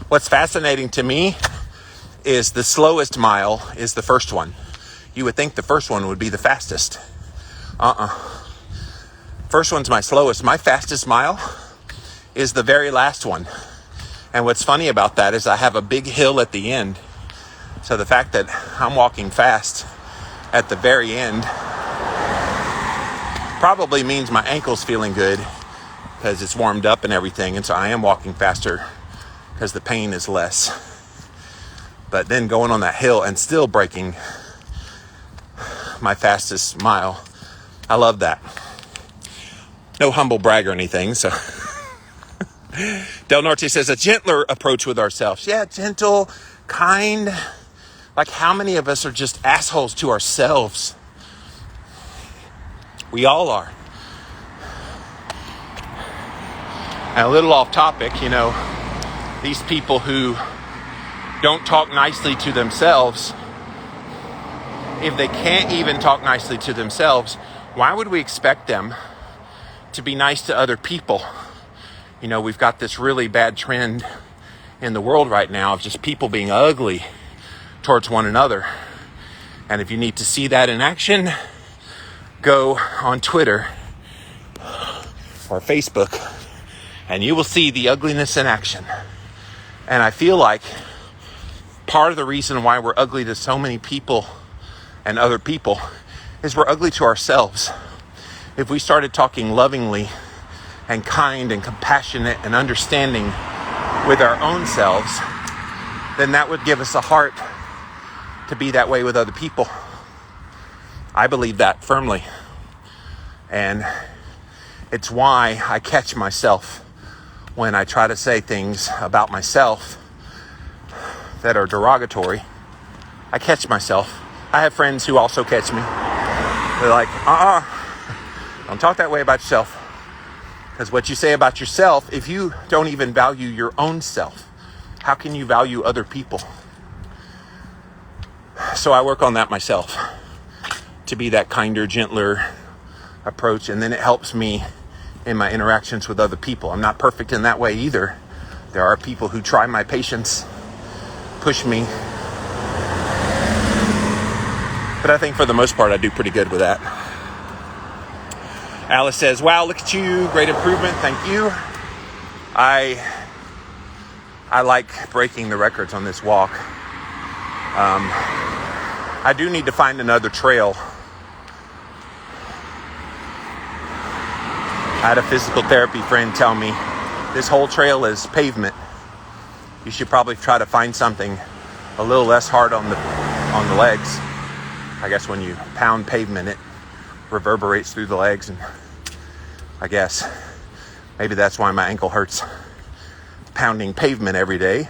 [SPEAKER 1] What's fascinating to me is the slowest mile is the first one. you would think the first one would be the fastest. First one's my slowest. My fastest mile is the very last one. And what's funny about that is I have a big hill at the end. So the fact that I'm walking fast at the very end probably means my ankle's feeling good because it's warmed up and everything. And so I am walking faster because the pain is less. But then going on that hill and still breaking my fastest mile, I love that. No humble brag or anything, so. Del Norte says a gentler approach with ourselves. Yeah, gentle, kind. Like how many of us are just assholes to ourselves? We all are. And a little off topic, these people who don't talk nicely to themselves, if they can't even talk nicely to themselves, why would we expect them to be nice to other people? We've got this really bad trend in the world right now of just people being ugly towards one another. And if you need to see that in action, go on Twitter or Facebook and you will see the ugliness in action. And I feel like part of the reason why we're ugly to so many people and other people is we're ugly to ourselves. If we started talking lovingly and kind and compassionate and understanding with our own selves, then that would give us a heart to be that way with other people. I believe that firmly. And it's why I catch myself when I try to say things about myself that are derogatory. I catch myself. I have friends who also catch me. They're like, don't talk that way about yourself. Because what you say about yourself, if you don't even value your own self, how can you value other people? So I work on that myself, to be that kinder, gentler approach. And then it helps me in my interactions with other people. I'm not perfect in that way either. There are people who try my patience, push me. But I think for the most part, I do pretty good with that. Alice says, wow, look at you. Great improvement. Thank you. I like breaking the records on this walk. I do need to find another trail. I had a physical therapy friend tell me this whole trail is pavement. You should probably try to find something a little less hard on the legs. I guess when you pound pavement, it reverberates through the legs, and I guess maybe that's why my ankle hurts pounding pavement every day.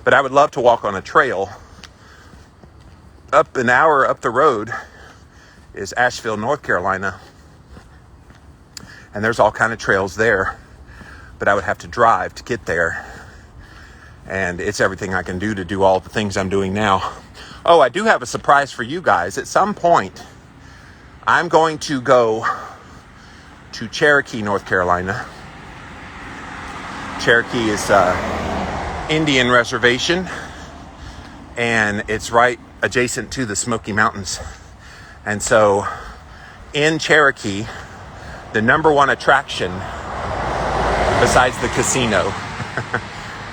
[SPEAKER 1] But I would love to walk on a trail. Up an hour up the road is Asheville, North Carolina, and there's all kind of trails there, but I would have to drive to get there, and it's everything I can do to do all the things I'm doing now. Oh, I do have a surprise for you guys. At some point, I'm going to go to Cherokee, North Carolina. Cherokee is an Indian reservation, and it's right adjacent to the Smoky Mountains. And so in Cherokee, the number one attraction besides the casino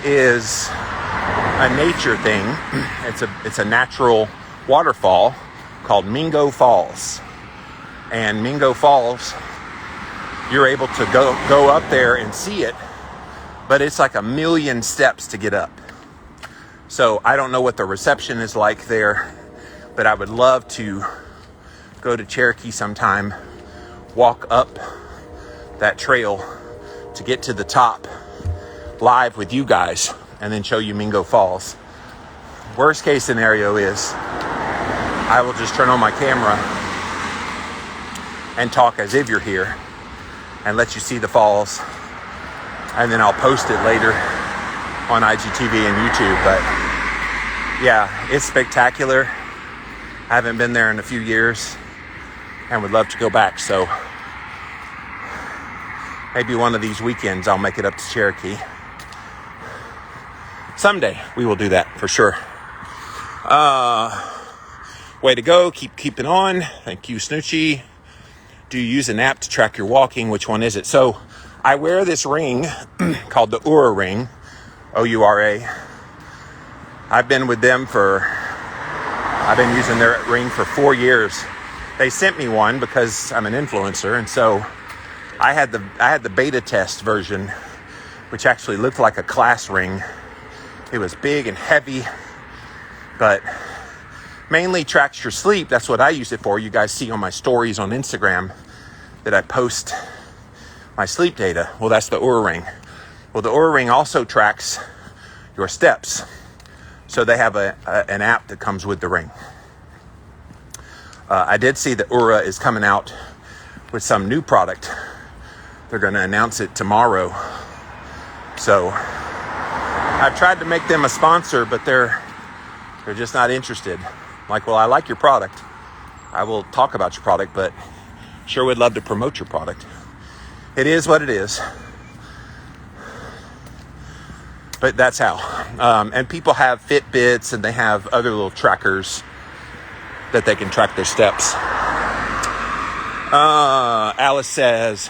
[SPEAKER 1] is a nature thing. It's a natural waterfall called Mingo Falls. And Mingo Falls, you're able to go up there and see it, but it's like 1,000,000 steps to get up. So I don't know what the reception is like there, but I would love to go to Cherokee sometime, walk up that trail to get to the top live with you guys, and then show you Mingo Falls. Worst case scenario is I will just turn on my camera and talk as if you're here and let you see the falls, and then I'll post it later on IGTV and YouTube. But yeah, it's spectacular. I haven't been there in a few years and would love to go back. So maybe one of these weekends I'll make it up to Cherokee. Someday we will do that for sure. Way to go. Keep keeping on. Thank you, Snoochie. Do you use an app to track your walking? Which one is it? So I wear this ring called the Oura ring, O-U-R-A. I've been using their ring for 4 years. They sent me one because I'm an influencer, and so I had the beta test version, which actually looked like a class ring. It was big and heavy, but mainly tracks your sleep. That's what I use it for. You guys see on my stories on Instagram that I post my sleep data. Well, that's the Oura ring. Well, the Oura ring also tracks your steps. So they have an app that comes with the ring. I did see that Oura is coming out with some new product. They're going to announce it tomorrow. So I've tried to make them a sponsor, but they're just not interested. Like, well, I like your product. I will talk about your product, but sure would love to promote your product. It is what it is. But that's how. And people have Fitbits and they have other little trackers that they can track their steps. Alice says,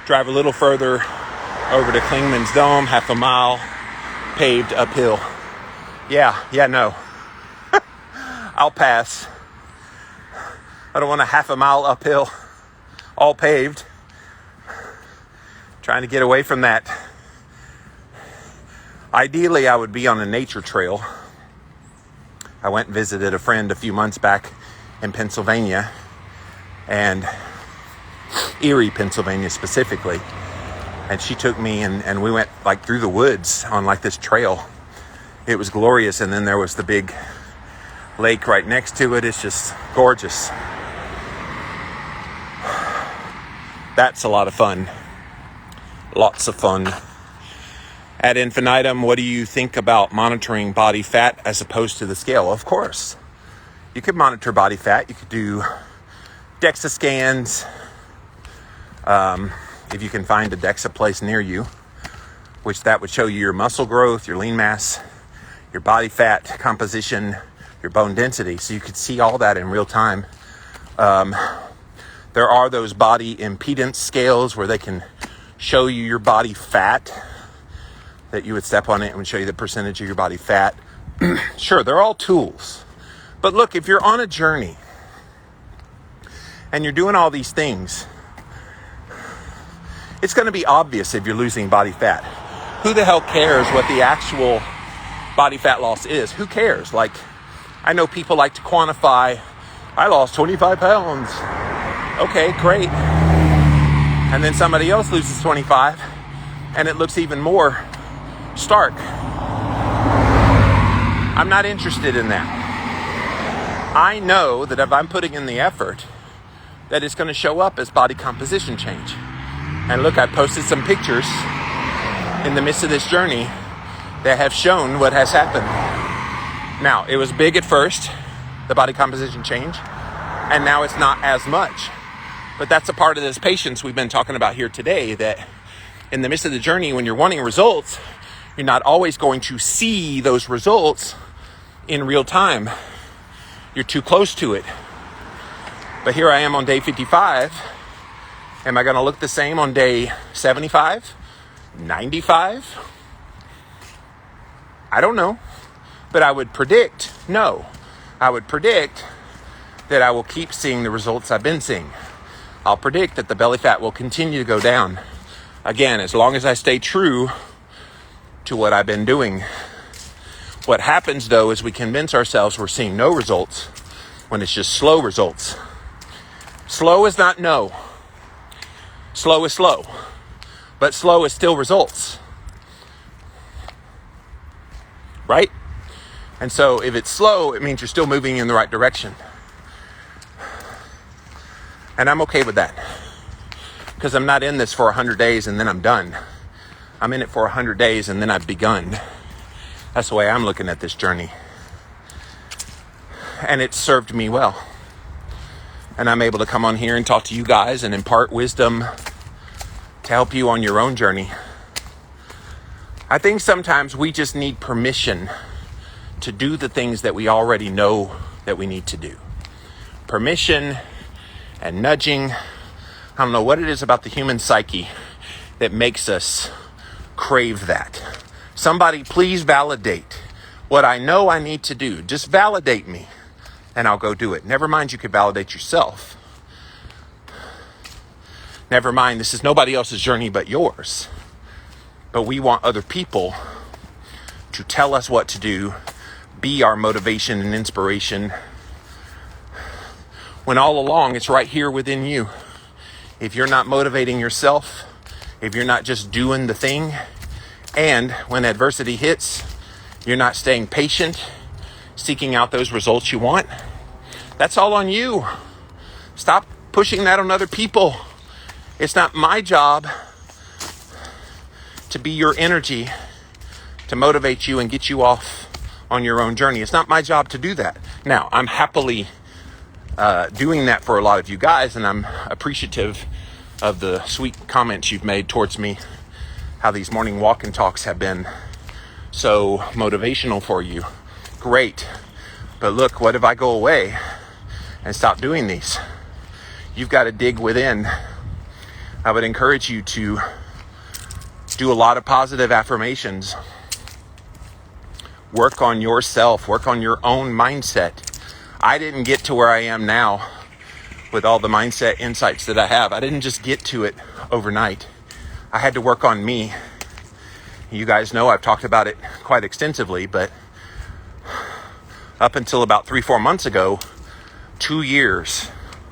[SPEAKER 1] drive a little further over to Klingman's Dome, half a mile, paved uphill. Yeah, no. I'll pass. I don't want a half a mile uphill, all paved. Trying to get away from that. Ideally, I would be on a nature trail. I went and visited a friend a few months back in Pennsylvania, and Erie, Pennsylvania specifically. And she took me and we went like through the woods on like this trail. It was glorious. And then there was the big lake right next to it. It's just gorgeous. That's a lot of fun. Lots of fun. Ad infinitum, what do you think about monitoring body fat as opposed to the scale? Of course. You could monitor body fat. You could do DEXA scans. If you can find a DEXA place near you, which that would show you your muscle growth, your lean mass, your body fat composition, your bone density. So you could see all that in real time. There are those body impedance scales where they can show you your body fat, that you would step on it and would show you the percentage of your body fat. Sure, they're all tools. But look, if you're on a journey and you're doing all these things, it's going to be obvious if you're losing body fat. Who the hell cares what the actual body fat loss is? Who cares? Like, I know people like to quantify, I lost 25 pounds. Okay, great. And then somebody else loses 25 and it looks even more stark. I'm not interested in that. I know that if I'm putting in the effort, that it's going to show up as body composition change. And look, I posted some pictures in the midst of this journey that have shown what has happened. Now, it was big at first, the body composition change, and now it's not as much. But that's a part of this patience we've been talking about here today, that in the midst of the journey, when you're wanting results, you're not always going to see those results in real time. You're too close to it. But here I am on day 55. Am I going to look the same on day 75? 95? I don't know. But I would predict, no. I would predict that I will keep seeing the results I've been seeing. I'll predict that the belly fat will continue to go down. Again, as long as I stay true to what I've been doing. What happens, though, is we convince ourselves we're seeing no results when it's just slow results. Slow is not no. Slow is slow. But slow is still results. Right? And so if it's slow, it means you're still moving in the right direction. And I'm okay with that. Because I'm not in this for 100 days and then I'm done. I'm in it for 100 days and then I've begun. That's the way I'm looking at this journey. And it's served me well. And I'm able to come on here and talk to you guys and impart wisdom to help you on your own journey. I think sometimes we just need permission to do the things that we already know that we need to do. permission and nudging. I don't know what it is about the human psyche that makes us crave that. Somebody please validate what I know I need to do. Just validate me and I'll go do it. Never mind, you could validate yourself. Never mind, this is nobody else's journey but yours. But we want other people to tell us what to do, be our motivation and inspiration, when all along it's right here within you. If you're not motivating yourself, if you're not just doing the thing, and when adversity hits, you're not staying patient, seeking out those results you want, that's all on you. Stop pushing that on other people. It's not my job to be your energy, to motivate you and get you off on your own journey. It's not my job to do that. Now, I'm happily doing that for a lot of you guys, and I'm appreciative of the sweet comments you've made towards me, how these morning walk and talks have been so motivational for you. Great. But look, what if I go away and stop doing these? You've got to dig within. I would encourage you to do a lot of positive affirmations. Work on yourself. Work on your own mindset. I didn't get to where I am now with all the mindset insights that I have. I didn't just get to it overnight. I had to work on me. You guys know I've talked about it quite extensively, but up until about 3-4 months ago, 2 years,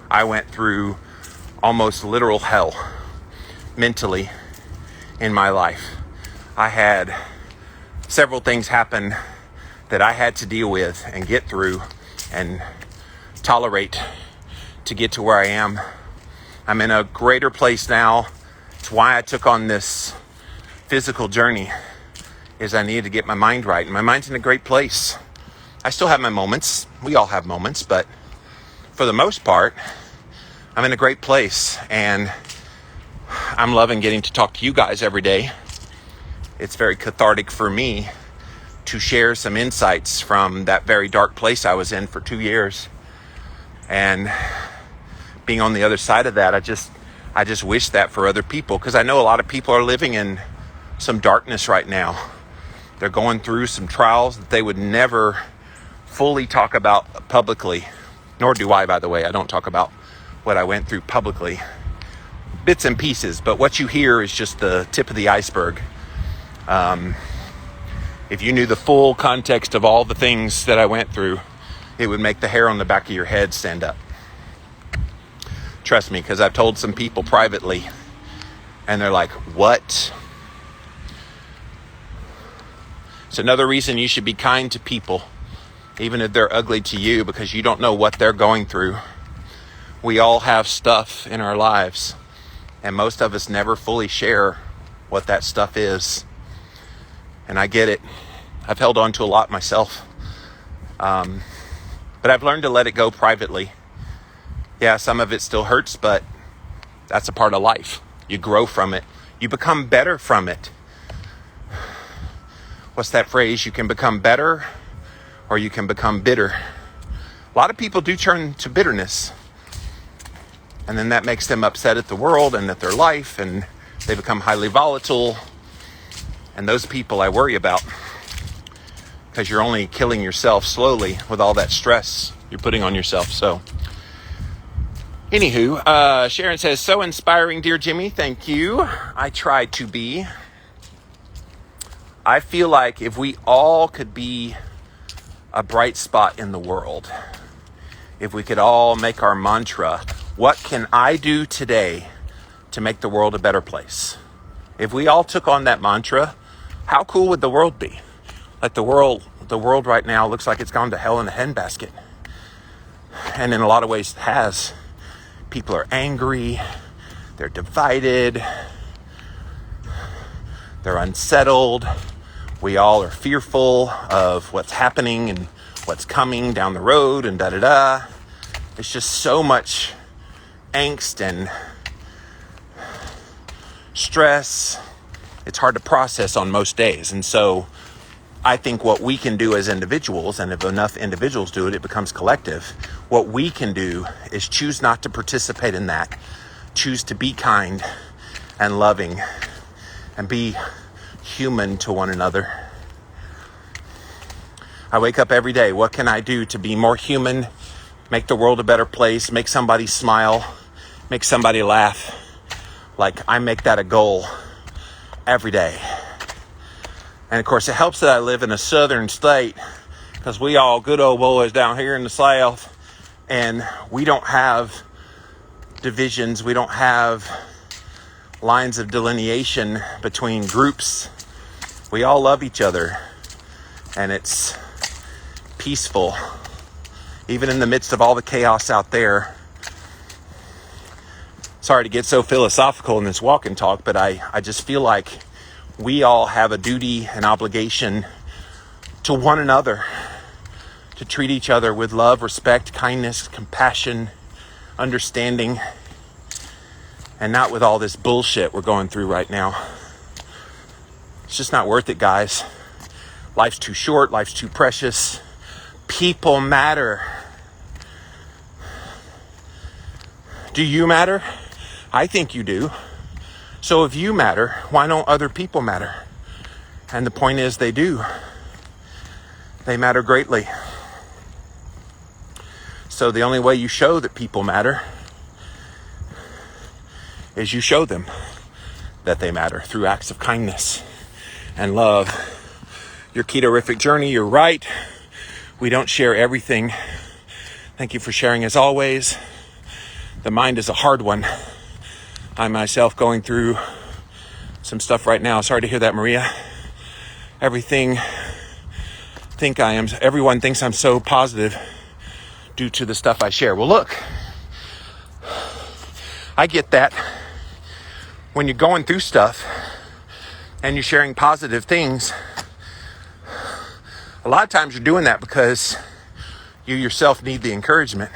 [SPEAKER 1] I went through almost literal hell mentally in my life. I had several things happen that I had to deal with and get through and tolerate to get to where I am. I'm in a greater place now. It's why I took on this physical journey, is I needed to get my mind right. And my mind's in a great place. I still have my moments. We all have moments, but for the most part, I'm in a great place, and I'm loving getting to talk to you guys every day. It's very cathartic for me to share some insights from that very dark place I was in for 2 years. And being on the other side of that, I just wish that for other people, because I know a lot of people are living in some darkness right now. They're going through some trials that they would never fully talk about publicly. Nor do I, by the way. I don't talk about what I went through publicly. Bits and pieces, but what you hear is just the tip of the iceberg. If you knew the full context of all the things that I went through, it would make the hair on the back of your head stand up. Trust me, because I've told some people privately, and they're like, what? It's another reason you should be kind to people, even if they're ugly to you, because you don't know what they're going through. We all have stuff in our lives, and most of us never fully share what that stuff is. And I get it. I've held on to a lot myself. But I've learned to let it go privately. Yeah, some of it still hurts, but that's a part of life. You grow from it. You become better from it. What's that phrase? You can become better, or you can become bitter. A lot of people do turn to bitterness. And then that makes them upset at the world and at their life, and they become highly volatile. And those people I worry about, because you're only killing yourself slowly with all that stress you're putting on yourself. So, anywho, Sharon says, so inspiring, dear Jimmy. Thank you. I try to be. I feel like if we all could be a bright spot in the world, if we could all make our mantra, what can I do today to make the world a better place? If we all took on that mantra, how cool would the world be? Like the world right now looks like it's gone to hell in a handbasket. And in a lot of ways it has. People are angry, they're divided, they're unsettled. We all are fearful of what's happening and what's coming down the road and da-da-da. It's just so much angst and stress. It's hard to process on most days. And so I think what we can do as individuals, and if enough individuals do it, it becomes collective. What we can do is choose not to participate in that. Choose to be kind and loving and be human to one another. I wake up every day. What can I do to be more human, make the world a better place, make somebody smile, make somebody laugh? Like, I make that a goal every day. And of course, it helps that I live in a southern state, because we all good old boys down here in the South, and we don't have divisions. We don't have lines of delineation between groups. We all love each other, and it's peaceful, even in the midst of all the chaos out there. Sorry to get so philosophical in this walk and talk, but I just feel like we all have a duty and obligation to one another, to treat each other with love, respect, kindness, compassion, understanding, and not with all this bullshit we're going through right now. It's just not worth it, guys. Life's too short. Life's too precious. People matter. Do you matter? I think you do. So if you matter, why don't other people matter? And the point is, they do. They matter greatly. So the only way you show that people matter is you show them that they matter through acts of kindness and love. Your ketorific journey, you're right. We don't share everything. Thank you for sharing as always. The mind is a hard one. I myself going through some stuff right now. Sorry to hear that, Maria. Everyone thinks I'm so positive due to the stuff I share. Well, look, I get that. When you're going through stuff and you're sharing positive things, a lot of times you're doing that because you yourself need the encouragement.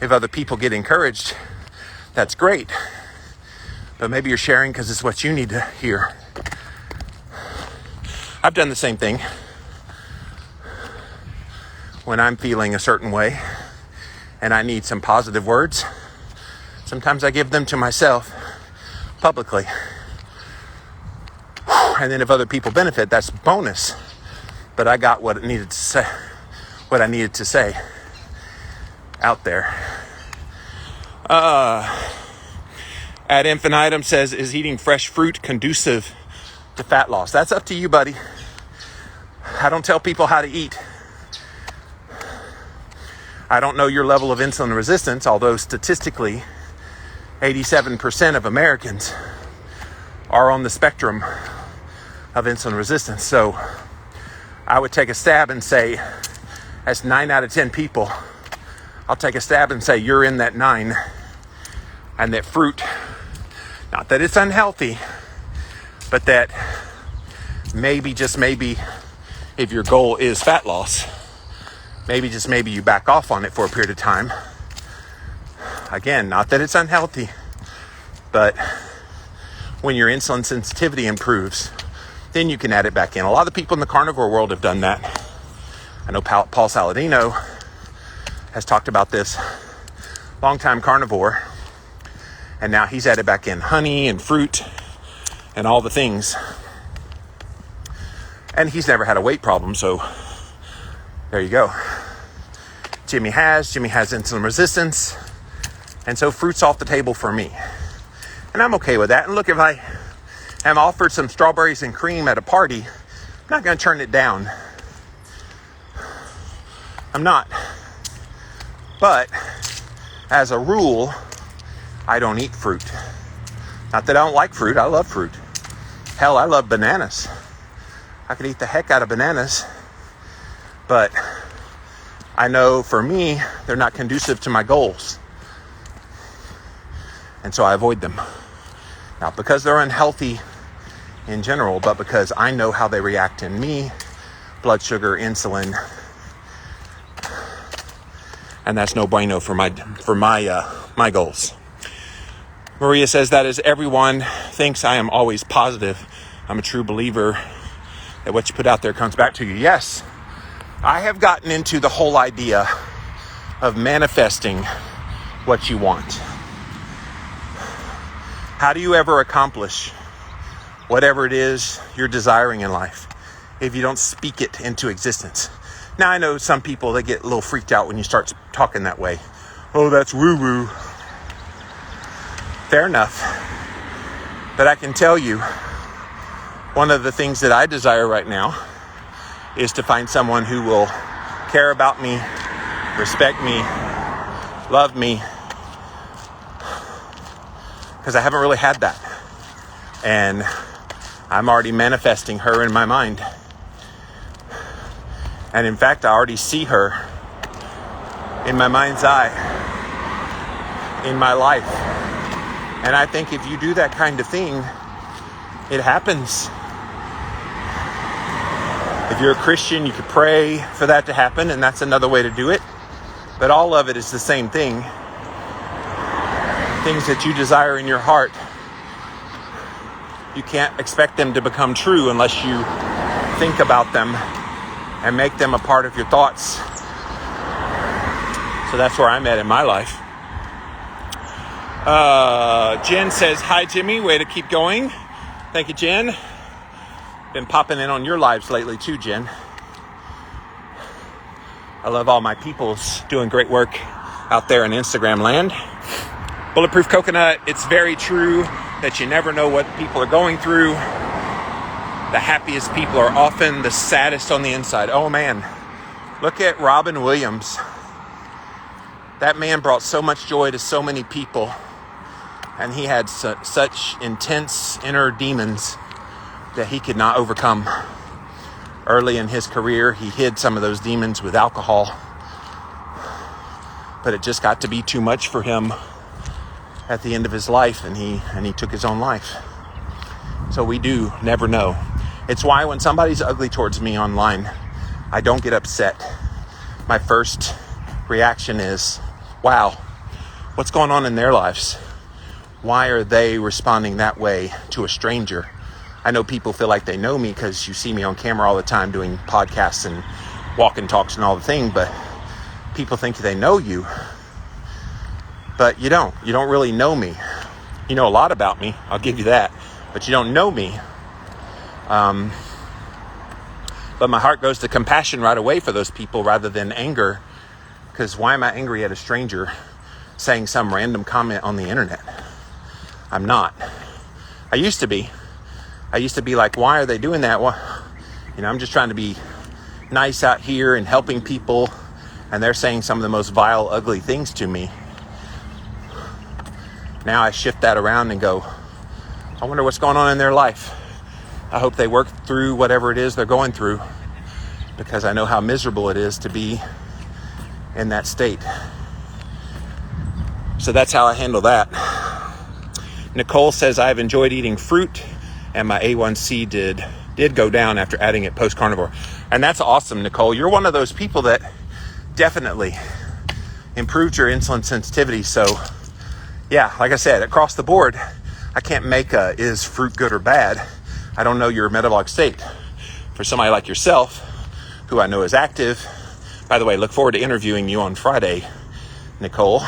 [SPEAKER 1] If other people get encouraged, that's great. But maybe you're sharing because it's what you need to hear. I've done the same thing. When I'm feeling a certain way and I need some positive words, sometimes I give them to myself publicly. And then if other people benefit, that's bonus. But I got what I needed to say out there. Ad infinitum says, is eating fresh fruit conducive to fat loss? That's up to you, buddy. I don't tell people how to eat. I don't know your level of insulin resistance, although statistically 87% of Americans are on the spectrum of insulin resistance. So I would take a stab and say, that's 9 out of 10 people. I'll take a stab and say you're in that 9, and that fruit, not that it's unhealthy, but that maybe, just maybe, if your goal is fat loss, maybe, just maybe, you back off on it for a period of time. Again, not that it's unhealthy, but when your insulin sensitivity improves, then you can add it back in. A lot of people in the carnivore world have done that. I know Paul Saladino has talked about this. Longtime carnivore. And now he's added back in honey and fruit and all the things. And he's never had a weight problem, so there you go. Jimmy has insulin resistance. And so fruit's off the table for me. And I'm okay with that. And look, if I am offered some strawberries and cream at a party, I'm not going to turn it down. I'm not. But as a rule, I don't eat fruit. Not that I don't like fruit. I love fruit. Hell, I love bananas. I could eat the heck out of bananas. But I know for me, they're not conducive to my goals. And so I avoid them. Not because they're unhealthy in general, but because I know how they react in me. Blood sugar, insulin. And that's no bueno for my goals. Maria says that is everyone thinks I am always positive. I'm a true believer that what you put out there comes back to you. Yes, I have gotten into the whole idea of manifesting what you want. How do you ever accomplish whatever it is you're desiring in life if you don't speak it into existence? Now, I know some people, they get a little freaked out when you start talking that way. Oh, that's woo-woo. Fair enough. But I can tell you, one of the things that I desire right now is to find someone who will care about me, respect me, love me, because I haven't really had that. And I'm already manifesting her in my mind. And in fact, I already see her in my mind's eye, in my life. And I think if you do that kind of thing, it happens. If you're a Christian, you could pray for that to happen, and that's another way to do it. But all of it is the same thing. Things that you desire in your heart, you can't expect them to become true unless you think about them and make them a part of your thoughts. So that's where I'm at in my life. Jen says, hi, Jimmy. Way to keep going. Thank you, Jen. Been popping in on your lives lately too, Jen. I love all my peoples doing great work out there in Instagram land. Bulletproof Coconut, it's very true that you never know what people are going through. The happiest people are often the saddest on the inside. Oh man, look at Robin Williams. That man brought so much joy to so many people, and he had such intense inner demons that he could not overcome. Early in his career, he hid some of those demons with alcohol, but it just got to be too much for him at the end of his life, and he took his own life. So we do never know. It's why when somebody's ugly towards me online, I don't get upset. My first reaction is, wow, what's going on in their lives? Why are they responding that way to a stranger? I know people feel like they know me because you see me on camera all the time doing podcasts and walking talks and all the thing, but people think they know you. But you don't. You don't really know me. You know a lot about me, I'll give you that, but you don't know me. But my heart goes to compassion right away for those people rather than anger, because why am I angry at a stranger saying some random comment on the internet? I'm not. I used to be like, why are they doing that? Well, I'm just trying to be nice out here and helping people, and they're saying some of the most vile, ugly things to me. Now I shift that around and go, I wonder what's going on in their life. I hope they work through whatever it is they're going through, because I know how miserable it is to be in that state. So that's how I handle that. Nicole says, I've enjoyed eating fruit, and my A1C did go down after adding it post-carnivore. And that's awesome, Nicole. You're one of those people that definitely improved your insulin sensitivity. So yeah, like I said, across the board, I can't make is fruit good or bad. I don't know your metabolic state. For somebody like yourself, who I know is active, by the way, look forward to interviewing you on Friday, Nicole.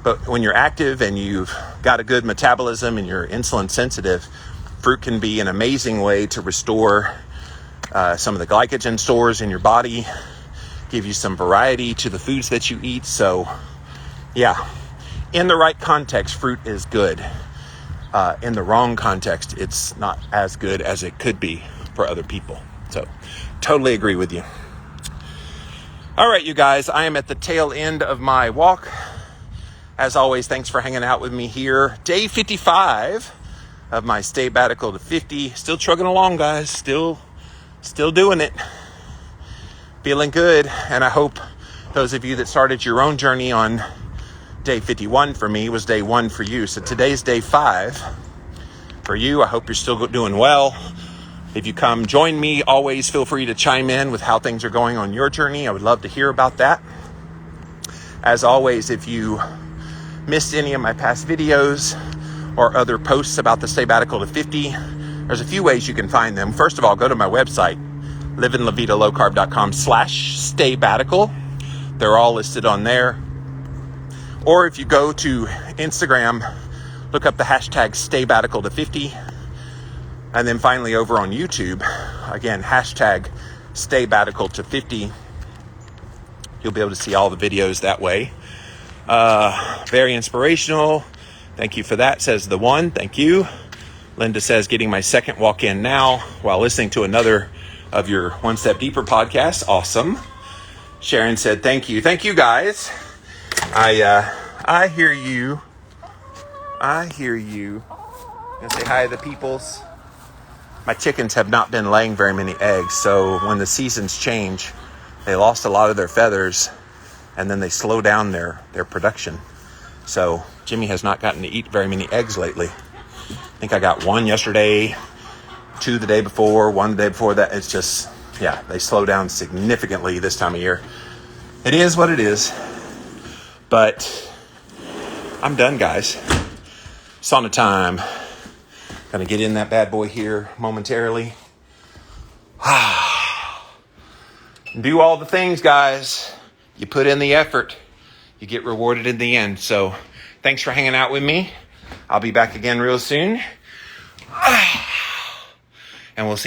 [SPEAKER 1] But when you're active and you've got a good metabolism and you're insulin sensitive, fruit can be an amazing way to restore some of the glycogen stores in your body, give you some variety to the foods that you eat. So yeah, in the right context, fruit is good. In the wrong context, it's not as good as it could be for other people. So totally agree with you. All right, you guys, I am at the tail end of my walk. As always, thanks for hanging out with me here. Day 55 of my Stay Batical to 50. Still trucking along, guys. Still doing it. Feeling good. And I hope those of you that started your own journey on day 51 for me was day 1 for you. So today's day 5 for you. I hope you're still doing well. If you come join me, always feel free to chime in with how things are going on your journey. I would love to hear about that. As always, if you missed any of my past videos or other posts about the Stay Batical to 50, There's a few ways you can find them. First of all, go to my website, livinglavitalowcarb.com/staybatical. They're all listed on there. Or if you go to Instagram, look up the hashtag StayBatical50. And then finally over on YouTube, again, hashtag StayBatical50. You'll be able to see all the videos that way. Very inspirational. Thank you for that, says the one. Thank you. Linda says, getting my second walk-in now while listening to another of your One Step Deeper podcasts. Awesome. Sharon said, thank you. Thank you, guys. I hear you. I hear you. Gonna say hi to the peoples. My chickens have not been laying very many eggs, so when the seasons change, they lost a lot of their feathers, and then they slow down their production. So Jimmy has not gotten to eat very many eggs lately. I think I got one yesterday, 2 the day before, 1 the day before that. It's just, yeah, they slow down significantly this time of year. It is what it is. But I'm done, guys. Sauna time. Gonna get in that bad boy here momentarily. Do all the things, guys. You put in the effort, you get rewarded in the end. So thanks for hanging out with me. I'll be back again real soon. And we'll see.